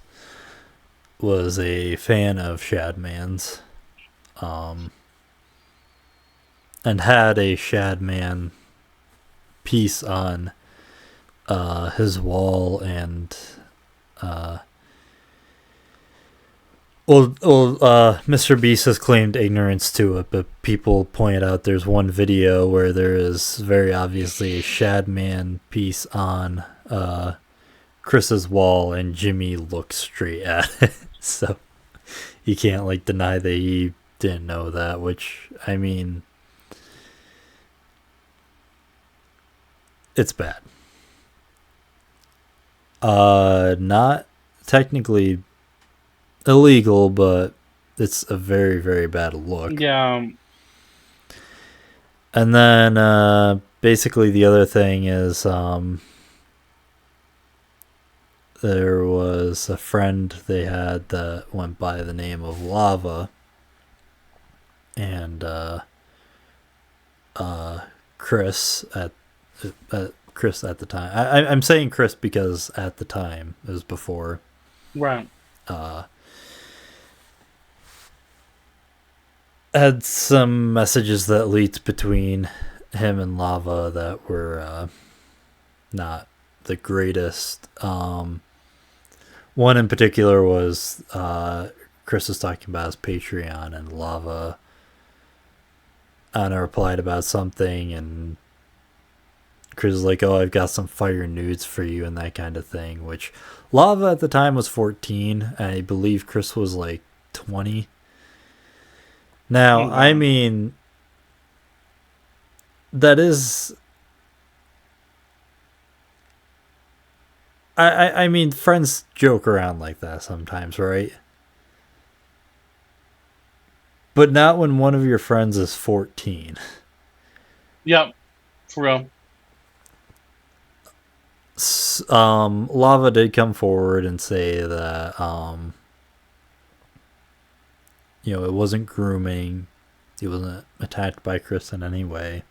was a fan of Shadman's, um, and had a Shadman piece on his wall, and uh, MrBeast has claimed ignorance to it, but people point out there's one video where there is very obviously a Shadman piece on Chris's wall, and Jimmy looks straight at it. So you can't like deny that he didn't know that, which I mean, it's bad. Not technically illegal, but it's a very very bad look. yeah, And then basically the other thing is there was a friend they had that went by the name of Lava, and Chris Chris at the time. I'm saying Chris because at the time it was before. right. Uh, had some messages that leaked between him and Lava that were not the greatest. One in particular was Chris was talking about his Patreon, and Lava Anna replied about something, and Chris was like, "Oh, I've got some fire nudes for you," and that kind of thing. Which Lava at the time was 14, and I believe Chris was like 20. Now, I Okay. mean, that is. I mean, friends joke around like that sometimes, right? But not when one of your friends is 14. Yep, for real. Lava did come forward and say that, it wasn't grooming. He wasn't attacked by Chris in any way.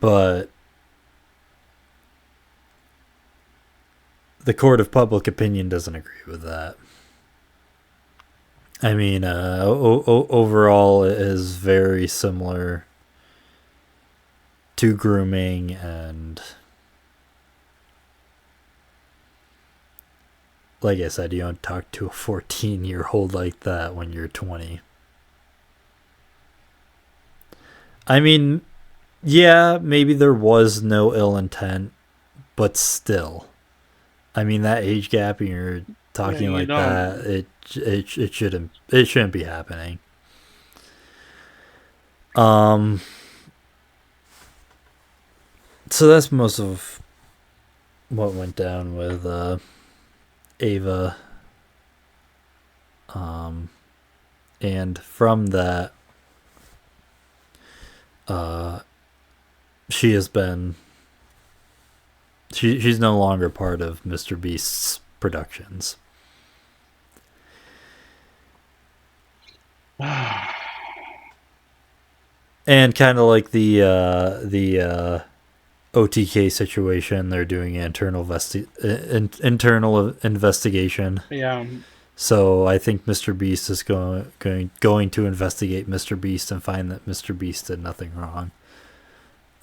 But the court of public opinion doesn't agree with that. I mean, overall, it is very similar to grooming, and like I said, you don't talk to a 14-year-old like that when you're 20. I mean, yeah, maybe there was no ill intent, but still, I mean, that age gap, and you're Yeah, talking you like that, don't. it shouldn't be happening. Um, so that's most of what went down with Ava. Um, and from that, uh, she has been she's no longer part of MrBeast's productions. And kind of like the OTK situation, they're doing an internal investigation. Yeah. So I think MrBeast is going to investigate MrBeast and find that MrBeast did nothing wrong.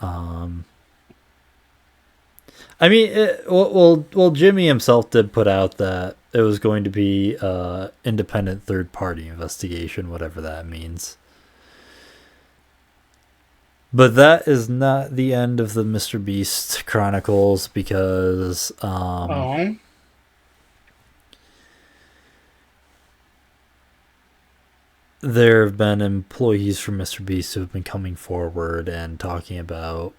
I mean, Jimmy himself did put out that it was going to be independent third party investigation, whatever that means. But that is not the end of the MrBeast Chronicles, because Oh. there have been employees from MrBeast who have been coming forward and talking about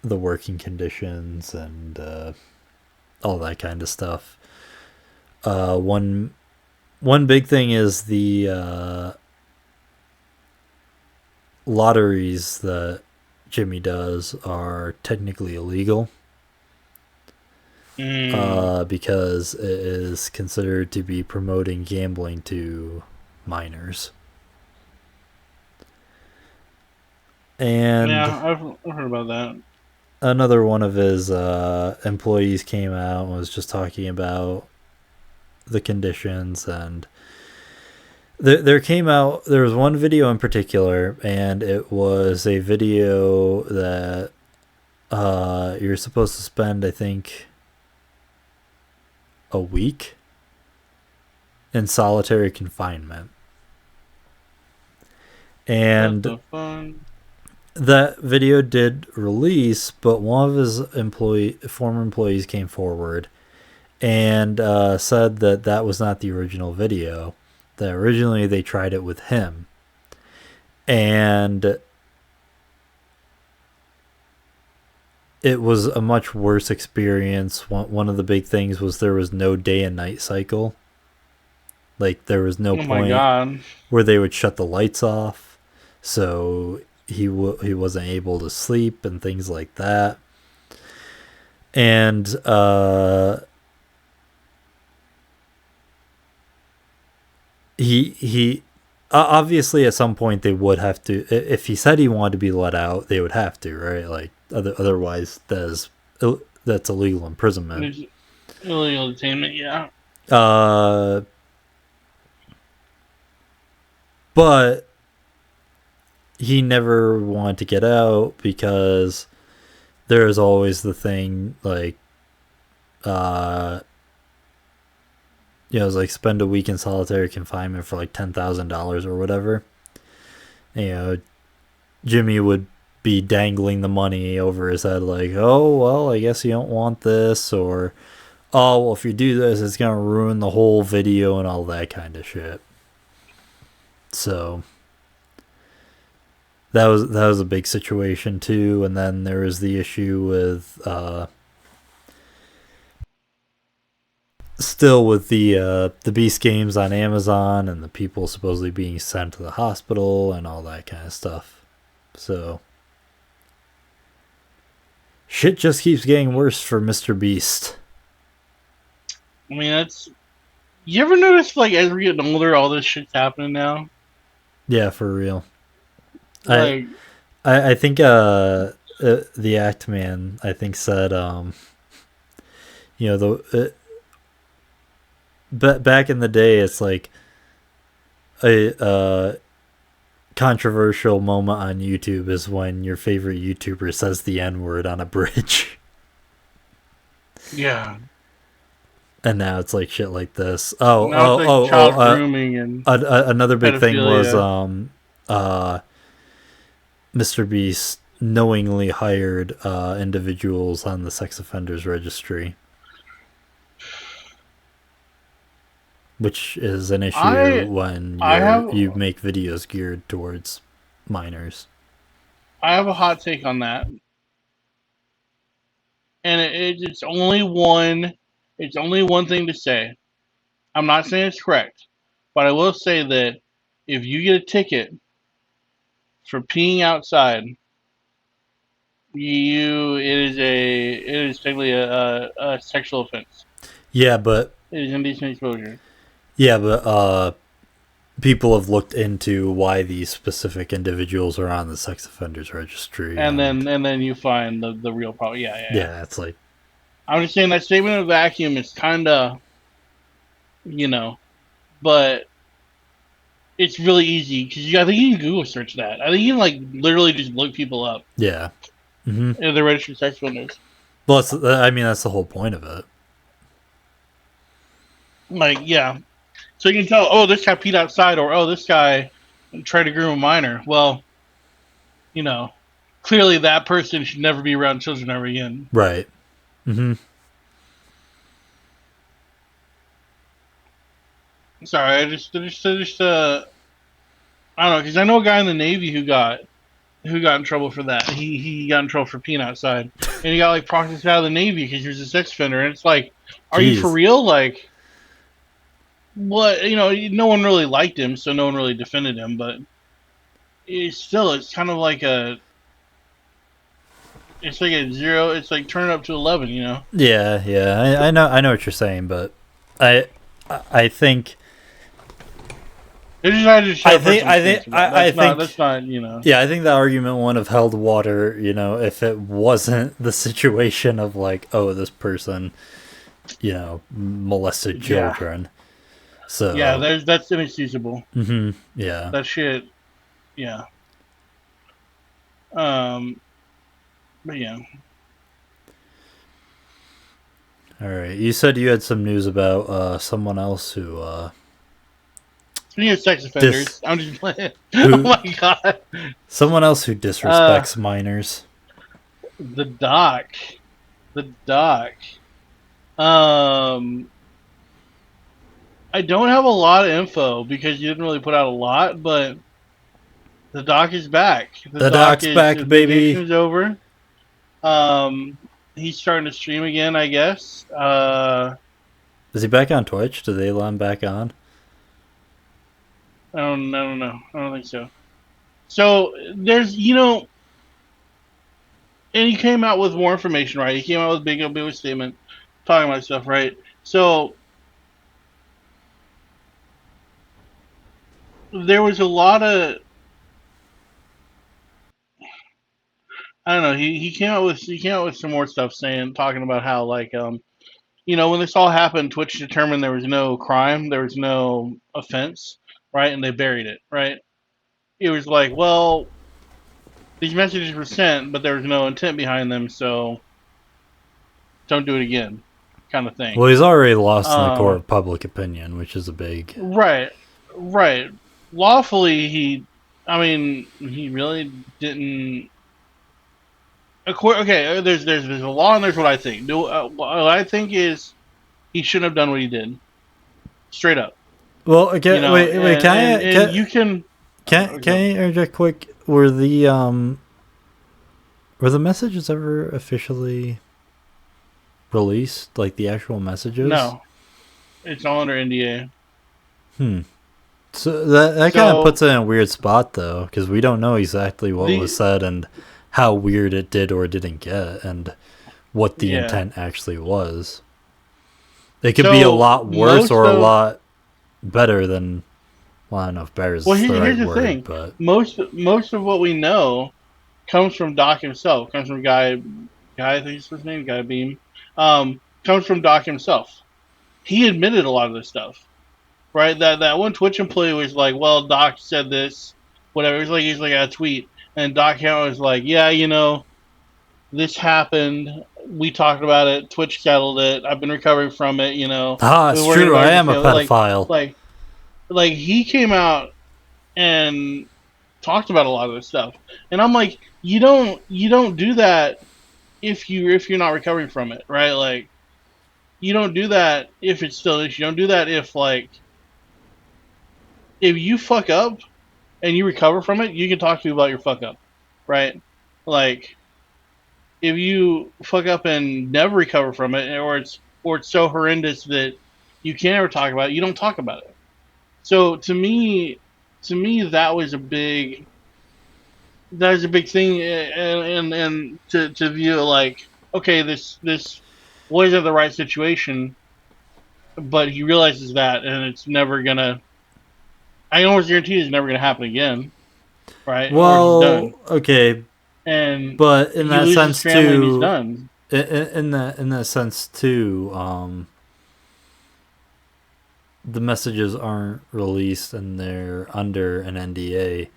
the working conditions and all that kind of stuff. One big thing is the lotteries that Jimmy does are technically illegal. Because it is considered to be promoting gambling to minors. And Yeah, I've heard about that. another one of his employees came out and was just talking about the conditions, and there was one video in particular, and it was a video that you're supposed to spend, I think, a week in solitary confinement. And That's so fun. that video did release, but one of his former employees came forward and said that that was not the original video. That originally they tried it with him, and it was a much worse experience. One of the big things was there was no day and night cycle. Like, there was no Oh my point god. where they would shut the lights off, so he wasn't able to sleep and things like that. And he obviously at some point they would have to, if he said he wanted to be let out, they would have to, right? Like, otherwise that's illegal imprisonment. There's illegal detainment, yeah. But he never wanted to get out because there's always the thing, like, it was like spend a week in solitary confinement for like $10,000 or whatever. Jimmy would be dangling the money over his head, like, oh, well, I guess you don't want this, or, oh, well, if you do this, it's going to ruin the whole video and all that kind of shit. So that was a big situation too. And then there was the issue with still with the Beast games on Amazon and the people supposedly being sent to the hospital and all that kind of stuff. So shit just keeps getting worse for MrBeast. I mean, that's. You ever notice, like, as we're getting older, all this shit's happening now? Yeah, for real. Like, I think the Act Man, I think, said back in the day, it's like a controversial moment on YouTube is when your favorite YouTuber says the N-word on a bridge. yeah. And now it's like shit like this. Now it's like child grooming and Another big thing was pedophilia. MrBeast knowingly hired individuals on the sex offenders registry. which is an issue I when I have you make videos geared towards minors. I have a hot take on that, and it's only one. It's only one thing to say. I'm not saying it's correct, but I will say that if you get a ticket for peeing outside, it is technically a sexual offense. Yeah, but It is indecent exposure. yeah, but people have looked into why these specific individuals are on the sex offenders registry, and And then you find the real problem. Yeah, yeah, yeah. yeah, it's like I'm just saying that statement of vacuum is kind of, you know, but it's really easy because I think you can Google search that. I think you can like literally just look people up yeah. Mm-hmm. if they're registered sex offenders. Well, I mean, that's the whole point of it. Like, yeah, so you can tell, oh, this guy peed outside, or oh, this guy tried to groom a minor. Well, you know, clearly that person should never be around children ever again. Right. Mm-hmm. Sorry, I don't know, because I know a guy in the Navy who got in trouble for that. He got in trouble for peeing outside, and he got like processed out of the Navy because he was a sex offender. And it's like, are you for Jeez. real? Like, what? You know, no one really liked him, so no one really defended him. But it's kind of like it's like a zero. It's like turn it up to 11. You know. Yeah, yeah. I know what you're saying, but I I think They decided to shut I a think person's I face think about. I think That's not. You know. yeah, I think the argument wouldn't have held water, if it wasn't the situation of like, oh, this person, molested Yeah. children. Yeah. So, That's inexcusable. yeah. That shit. Yeah. Um. But yeah. All right. You said you had some news about someone else who Speaking of sex dis offenders, I'm just playing. Oh who my god. someone else who Uh, disrespects minors. the doc. The doc. Um, I don't have a lot of info because you didn't really put out a lot, but the doc is back. The doc's back, His vacation baby. is over. Um, he's starting to stream again, I guess. Is he back on Twitch? Do they let him back on? I don't know. I don't think so. So there's, and he came out with more information, right? He came out with a big statement talking about stuff, right? So there was a lot of, I don't know. He came out with some more stuff talking about how like when this all happened, Twitch determined there was no crime, there was no offense, right, and they buried it, right. It was like, well, these messages were sent, but there was no intent behind them, so don't do it again, kind of thing. Well, he's already lost in the court Um, of public opinion, which is a big. right, right. Lawfully, I mean, he really didn't. Okay, there's a law and there's what I think. What I think is he shouldn't have done what he did. Straight up, Well, okay, wait. and you can. Can I interject quick? Were the messages ever officially released? Like the actual messages? No, it's all under NDA. Hmm. So that kind of So puts it in a weird spot, though, because we don't know exactly what the was said and how weird it did or didn't get, and what the yeah. intent actually was. It could be a So lot worse or a lot better than. Well, I don't know if better is the here's right the word, thing. but Most of what we know comes from Doc himself. Comes from guy I think is his name, Guy Beam. Comes from Doc himself. He admitted a lot of this stuff, right? That one Twitch employee was like, "Well, Doc said this, whatever." He's like a tweet, and Doc Count was like, "Yeah, this happened. We talked about it. Twitch settled it. I've been recovering from it. it's We're gonna true. go I to am a jail." pedophile. Like he came out and talked about a lot of this stuff, and I'm like, you don't do that if you're not recovering from it, right? Like, you don't do that if it's still an issue. You don't do that if like if you fuck up and you recover from it, you can talk to me about your fuck up, right? Like if you fuck up and never recover from it, or it's so horrendous that you can't ever talk about it, you don't talk about it. So to me that was a big thing, and to view like, okay, this wasn't the right situation, but he realizes that, and it's never gonna. I can almost guarantee it's never gonna happen again, right? Or he's done, Well, okay, and but in he that loses sense family, and he's too, done. in that sense too, the messages aren't released and they're under an NDA.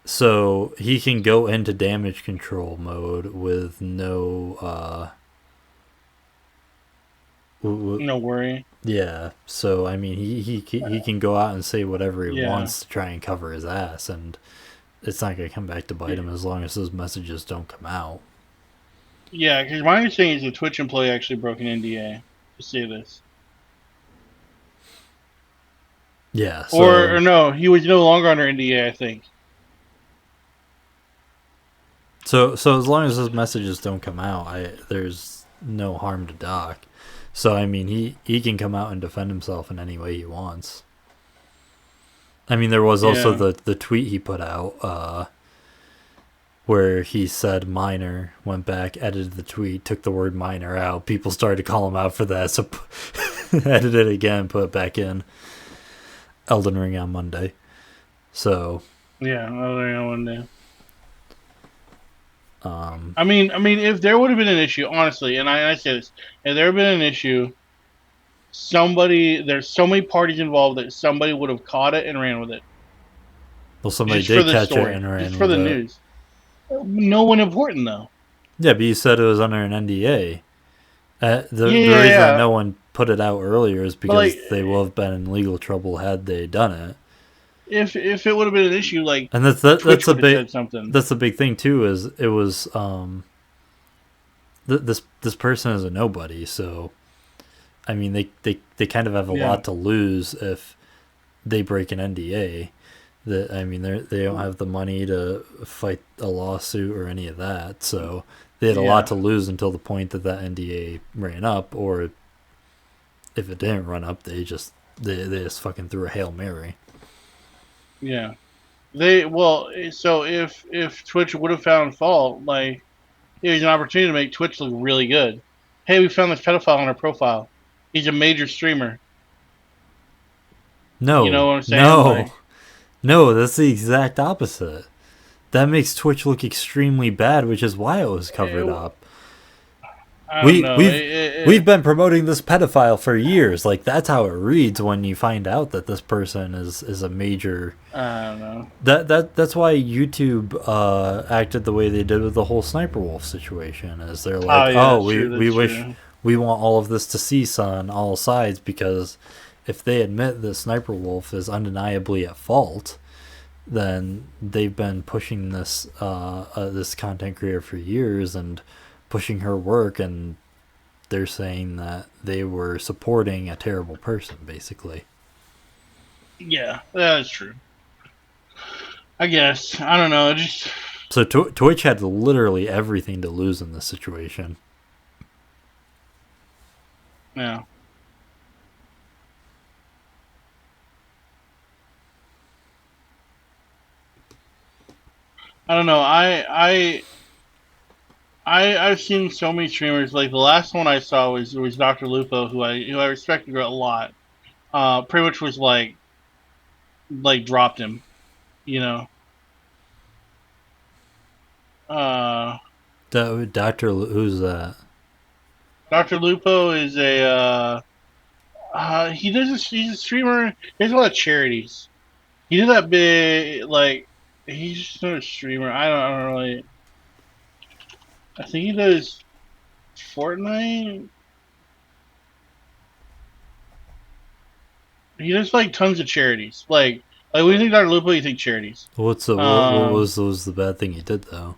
So he can go into damage control mode with no No worry. yeah. So I mean he can go out and say whatever he Yeah, wants to try and cover his ass, and it's not going to come back to bite him as long as those messages don't come out. yeah. Because my understanding is the Twitch employee actually broke an NDA to say this, Yeah, or so no, he was no longer under NDA. I think. so as long as those messages don't come out, there's no harm to Doc. So I mean he can come out and defend himself in any way he wants. I mean there was also Yeah, the tweet he put out where he said minor, went back, edited the tweet, took the word minor out. People started to call him out for that, so edited it again, put it back in. Elden Ring on Monday. So, yeah. I one day. um, I mean, if there would have been an issue, honestly, and I say this, if there had been an issue, there's so many parties involved that somebody would have caught it and ran with it, well, somebody just for did the catch it story, and just ran for with the it. news. No one important though. Yeah, but you said it was under an NDA. Yeah, The yeah, reason that yeah. no one put it out earlier is But like, because they will have been in legal trouble had they done it. if it would have been an issue, like And Twitch would have said something. that's a big thing too. Is it was this person is a nobody, so I mean they kind of have a Yeah, lot to lose if they break an NDA. That I mean they don't have the money to fight a lawsuit or any of that, so they had a lot yeah, to lose until the point that NDA ran up, or if it didn't run up, they just fucking threw a Hail Mary. yeah. So if Twitch would have found fault, like there's an opportunity to make Twitch look really good. Hey, we found this pedophile on our profile. He's a major streamer. You know No, what I'm saying? no, Like, no. That's the exact opposite. That makes Twitch look extremely bad, which is why it was covered it, up. I don't We know. we've we've been promoting this pedophile for years. Like that's how it reads when you find out that this person is a major. I don't know. That's why YouTube acted the way they did with the whole Sniper Wolf situation. Is they're Oh like, yeah, oh, that's true. we That's wish true. we want all of this to cease on all sides, because if they admit that Sniper Wolf is undeniably at fault, then they've been pushing this content creator for years and pushing her work, and they're saying that they were supporting a terrible person, basically. Yeah, that's true. I guess. I don't know. Just So Twitch had literally everything to lose in this situation. yeah. I don't know. I've seen so many streamers. Like the last one I saw was Dr. Lupo, who I respected a lot. Pretty much was like dropped him. You know. Uh, Who's that? Dr. Lupo is he's a streamer. He does a lot of charities. He did that big like he's just not a streamer. I don't really. I think he does Fortnite. He does like tons of charities. Like when you think Dr. Lupo, you think charities. What was the bad thing he did though?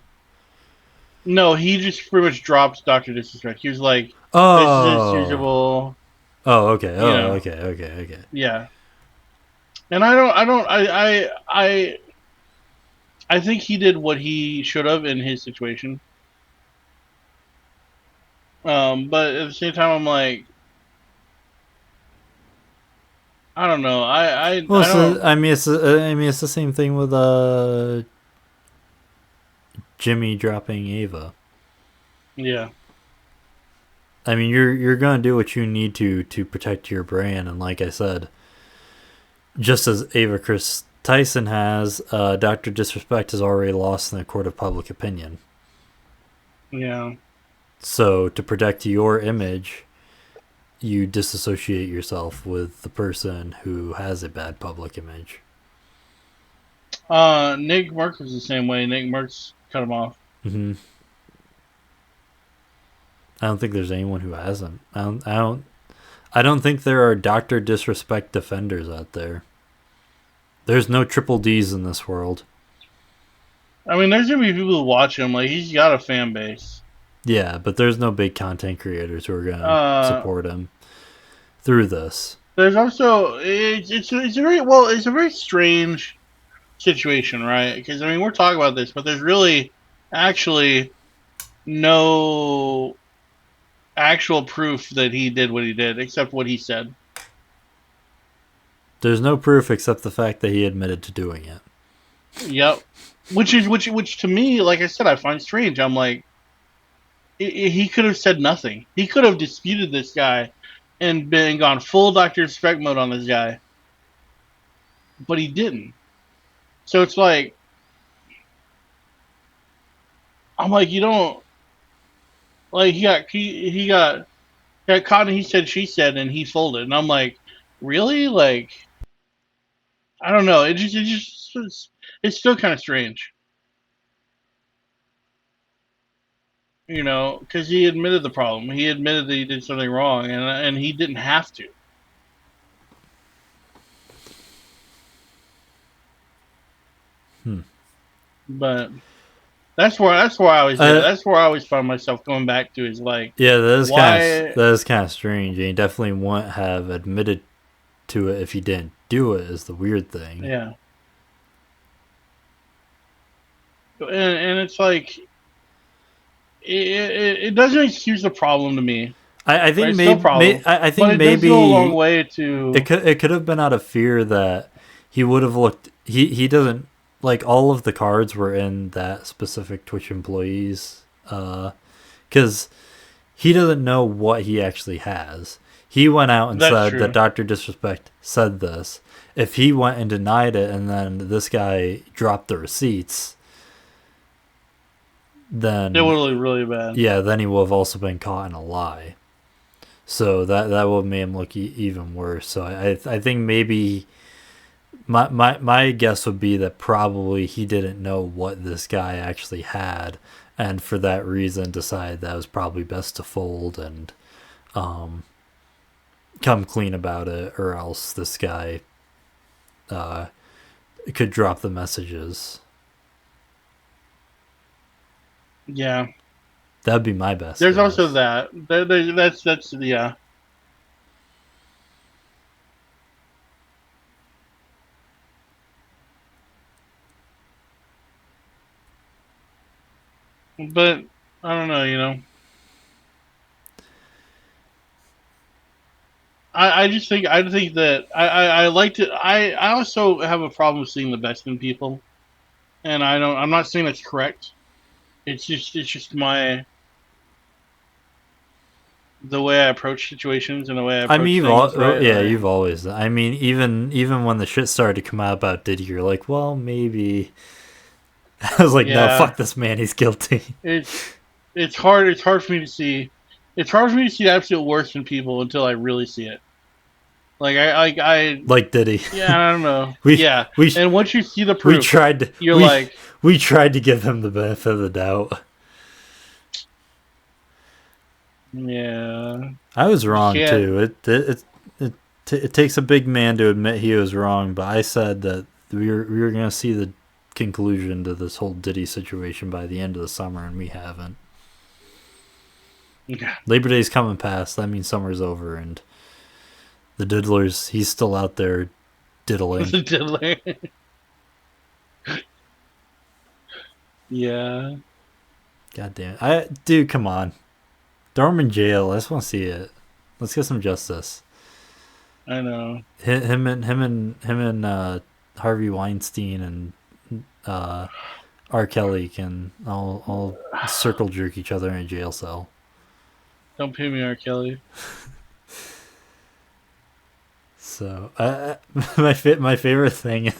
No, he just pretty much dropped Doctor Disrespect. He was like, "This is Oh, inexcusable." oh, okay, You oh, know, okay, okay, okay. yeah. And I think he did what he should have in his situation. But at the same time, I'm like, I don't know. Well, I so don't. I mean, it's the same thing with Jimmy dropping Ava. Yeah, I mean, you're gonna do what you need to protect your brand, and like I said, just as Ava Chris Tyson has, Doctor Disrespect has already lost in the court of public opinion. yeah. So to protect your image, you disassociate yourself with the person who has a bad public image. Nick Merckx was the same way. Nick Merckx cut him off. Hmm. I don't think there's anyone who hasn't. I don't think there are Doctor Disrespect defenders out there. There's no triple D's in this world. I mean, there's gonna be people who watch him. Like he's got a fan base. Yeah, but there's no big content creators who are gonna Uh, support him through this. there's also it's a very strange situation, right? Because I mean, we're talking about this, but there's really actually no actual proof that he did what he did, except what he said. There's no proof except the fact that he admitted to doing it. Yep. Which to me, like I said, I find strange. I'm like, he could have said nothing. He could have disputed this guy and been gone full Doctor Respect mode on this guy, but he didn't. So it's like, I'm like, you don't like he got caught and he said she said and he folded, and I'm like, really? Like, I don't know. It's still kind of strange, because he admitted the problem. He admitted that he did something wrong, and he didn't have to. Hmm. But that's where I always did it. That's where I always find myself going back to is like, Yeah, why? that is kind of strange. And he definitely wouldn't have admitted to it if he didn't do it. Is the weird thing. Yeah, and it's like it doesn't excuse the problem to me. I Right? think It's still a problem, I but think it does go a long maybe way to. it could have been out of fear that he would have looked. He doesn't like all of the cards were in that specific Twitch employees. Because he doesn't know what he actually has. He went out and That's said that true. Dr. Disrespect said this. If he went and denied it and then this guy dropped the receipts, It would then look really bad. yeah, then he will have also been caught in a lie. So that will make him look even worse. So I think maybe my guess would be that probably he didn't know what this guy actually had, and for that reason decided that it was probably best to fold and come clean about it, or else this guy could drop the messages. Yeah. That'd be my best There's guess. also that. That's yeah. But I don't know. I think that I like to. I also have a problem with seeing the best in people, and I'm not saying that's correct. It's just the way I approach situations and the way I I mean, approach things, right? yeah, Like, you've always. I mean, even when the shit started to come out about Diddy, you're like, well, maybe. I was like, no, yeah, fuck this man, he's guilty. it's hard. It's hard for me to see. It's hard for me to see the absolute worst in people until I really see it. Like Like Diddy. yeah, I don't know. we Yeah, we and once you see the we proof, tried to you're like, we tried to give him the benefit of the doubt. yeah, I was you wrong can't. too. It takes a big man to admit he was wrong, but I said that we were gonna see the conclusion to this whole Diddy situation by the end of the summer, and we haven't. Yeah, Labor Day's coming past. That means summer's over, and the Diddler's he's still out there diddling. Diddler. Yeah, God damn it. Dude, come on. Throw him in jail. I just want to see it. Let's get some justice. I know. Him and Harvey Weinstein and R. Kelly can all circle jerk each other in a jail cell. Don't pay me, R. Kelly. So my favorite thing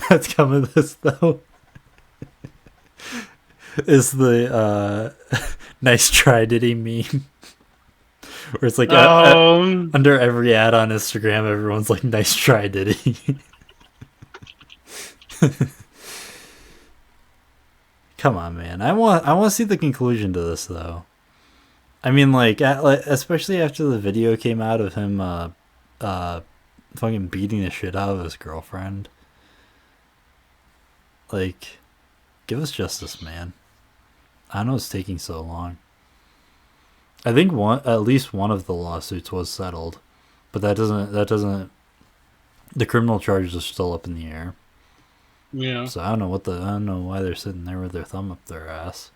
that's come of this though is the nice try Diddy meme. Where it's like under every ad on Instagram, everyone's like, "Nice try, Diddy." Come on, man. I want to see the conclusion to this, though. I mean, like, especially after the video came out of him, fucking beating the shit out of his girlfriend. Like, give us justice, man. I know it's taking so long. I think at least one of the lawsuits was settled, but that doesn't. The criminal charges are still up in the air. Yeah. So I don't know why they're sitting there with their thumb up their ass.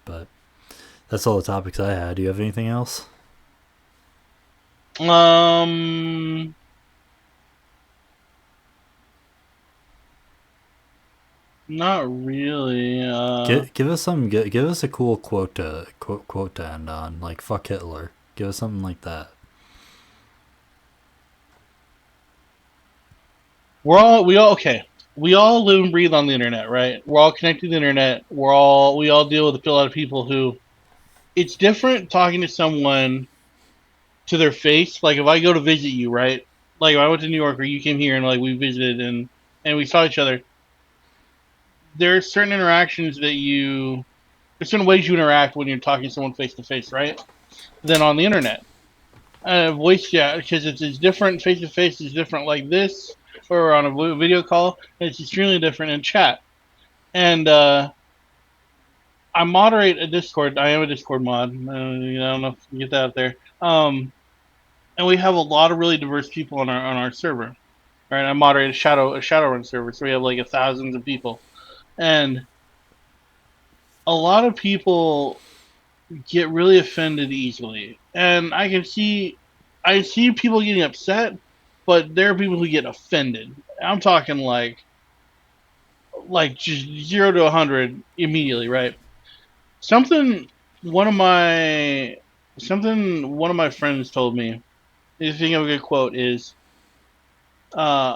But that's all the topics I had. Do you have anything else? Not really. Give us some. Give us a cool quote to end on, like "fuck Hitler." Give us something like that. We all live and breathe on the internet, right? We're all connected to the internet. We all deal with a lot of people who. It's different talking to someone to their face. Like if I go to visit you, right? Like if I went to New York or you came here and like we visited and we saw each other. There are certain interactions there's certain ways you interact when you're talking to someone face to face, right? Than on the internet. Voice chat, because it's different face to face, is different like this, or on a video call, and it's extremely different in chat. And I moderate a Discord. I am a Discord mod. I don't know if you get that out there. And we have a lot of really diverse people on our server. Right? I moderate a Shadowrun server, so we have like thousands of people, and a lot of people get really offended easily, and I see people getting upset, but there are people who get offended. I'm talking like just 0 to 100 immediately, right? Something one of my friends told me. I think of a good quote is, uh,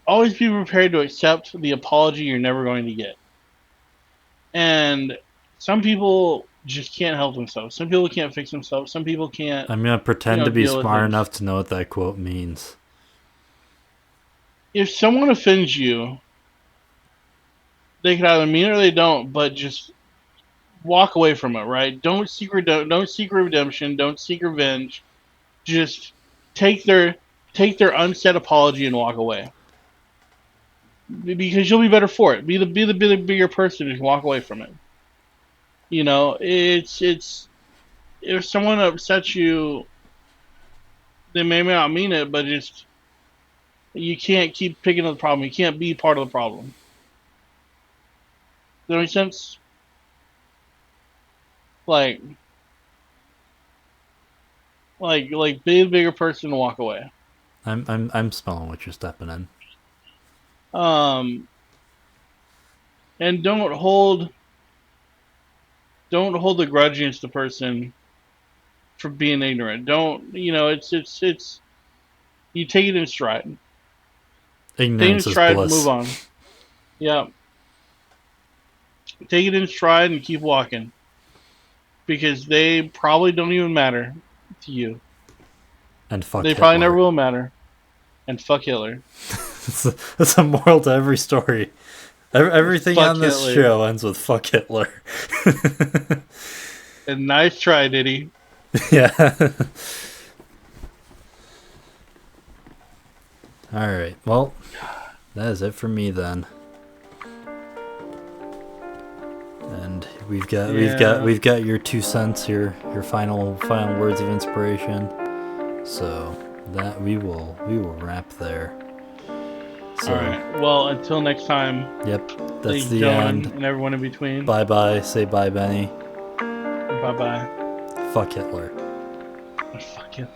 "Always be prepared to accept the apology you're never going to get." And some people just can't help themselves. Some people can't fix themselves. Some people can't. I'm gonna pretend to be deal with smart things. enough to know what that quote means. If someone offends you, they can either mean it or they don't, but just walk away from it, right? Don't seek redemption. Don't seek revenge. Just take their unsaid apology and walk away, because you'll be better for it. Be the bigger person and walk away from it. It's if someone upsets you, they may not mean it, but just you can't keep picking up the problem. You can't be part of the problem. Does that make sense? Like be the bigger person and walk away. I'm smelling what you're stepping in. And don't hold the grudge against the person for being ignorant. Don't it's you take it in stride. Ignorance is bliss. Move on. Yeah. Take it in stride and keep walking. Because they probably don't even matter to you. And fuck They Hitler. probably never will matter. And fuck Hitler. That's a moral to every story. Everything fuck on this Hitler. show ends with fuck Hitler. And nice try, Diddy. Yeah. Alright, well, that is it for me then. And we've got your 2 cents, your final words of inspiration. So that we will wrap there. So, all right. Well, until next time. Yep, that's Thanks, the gentlemen, end. and everyone in between. Bye bye. Say bye, Benny. Bye bye. Fuck Hitler. Fuck you.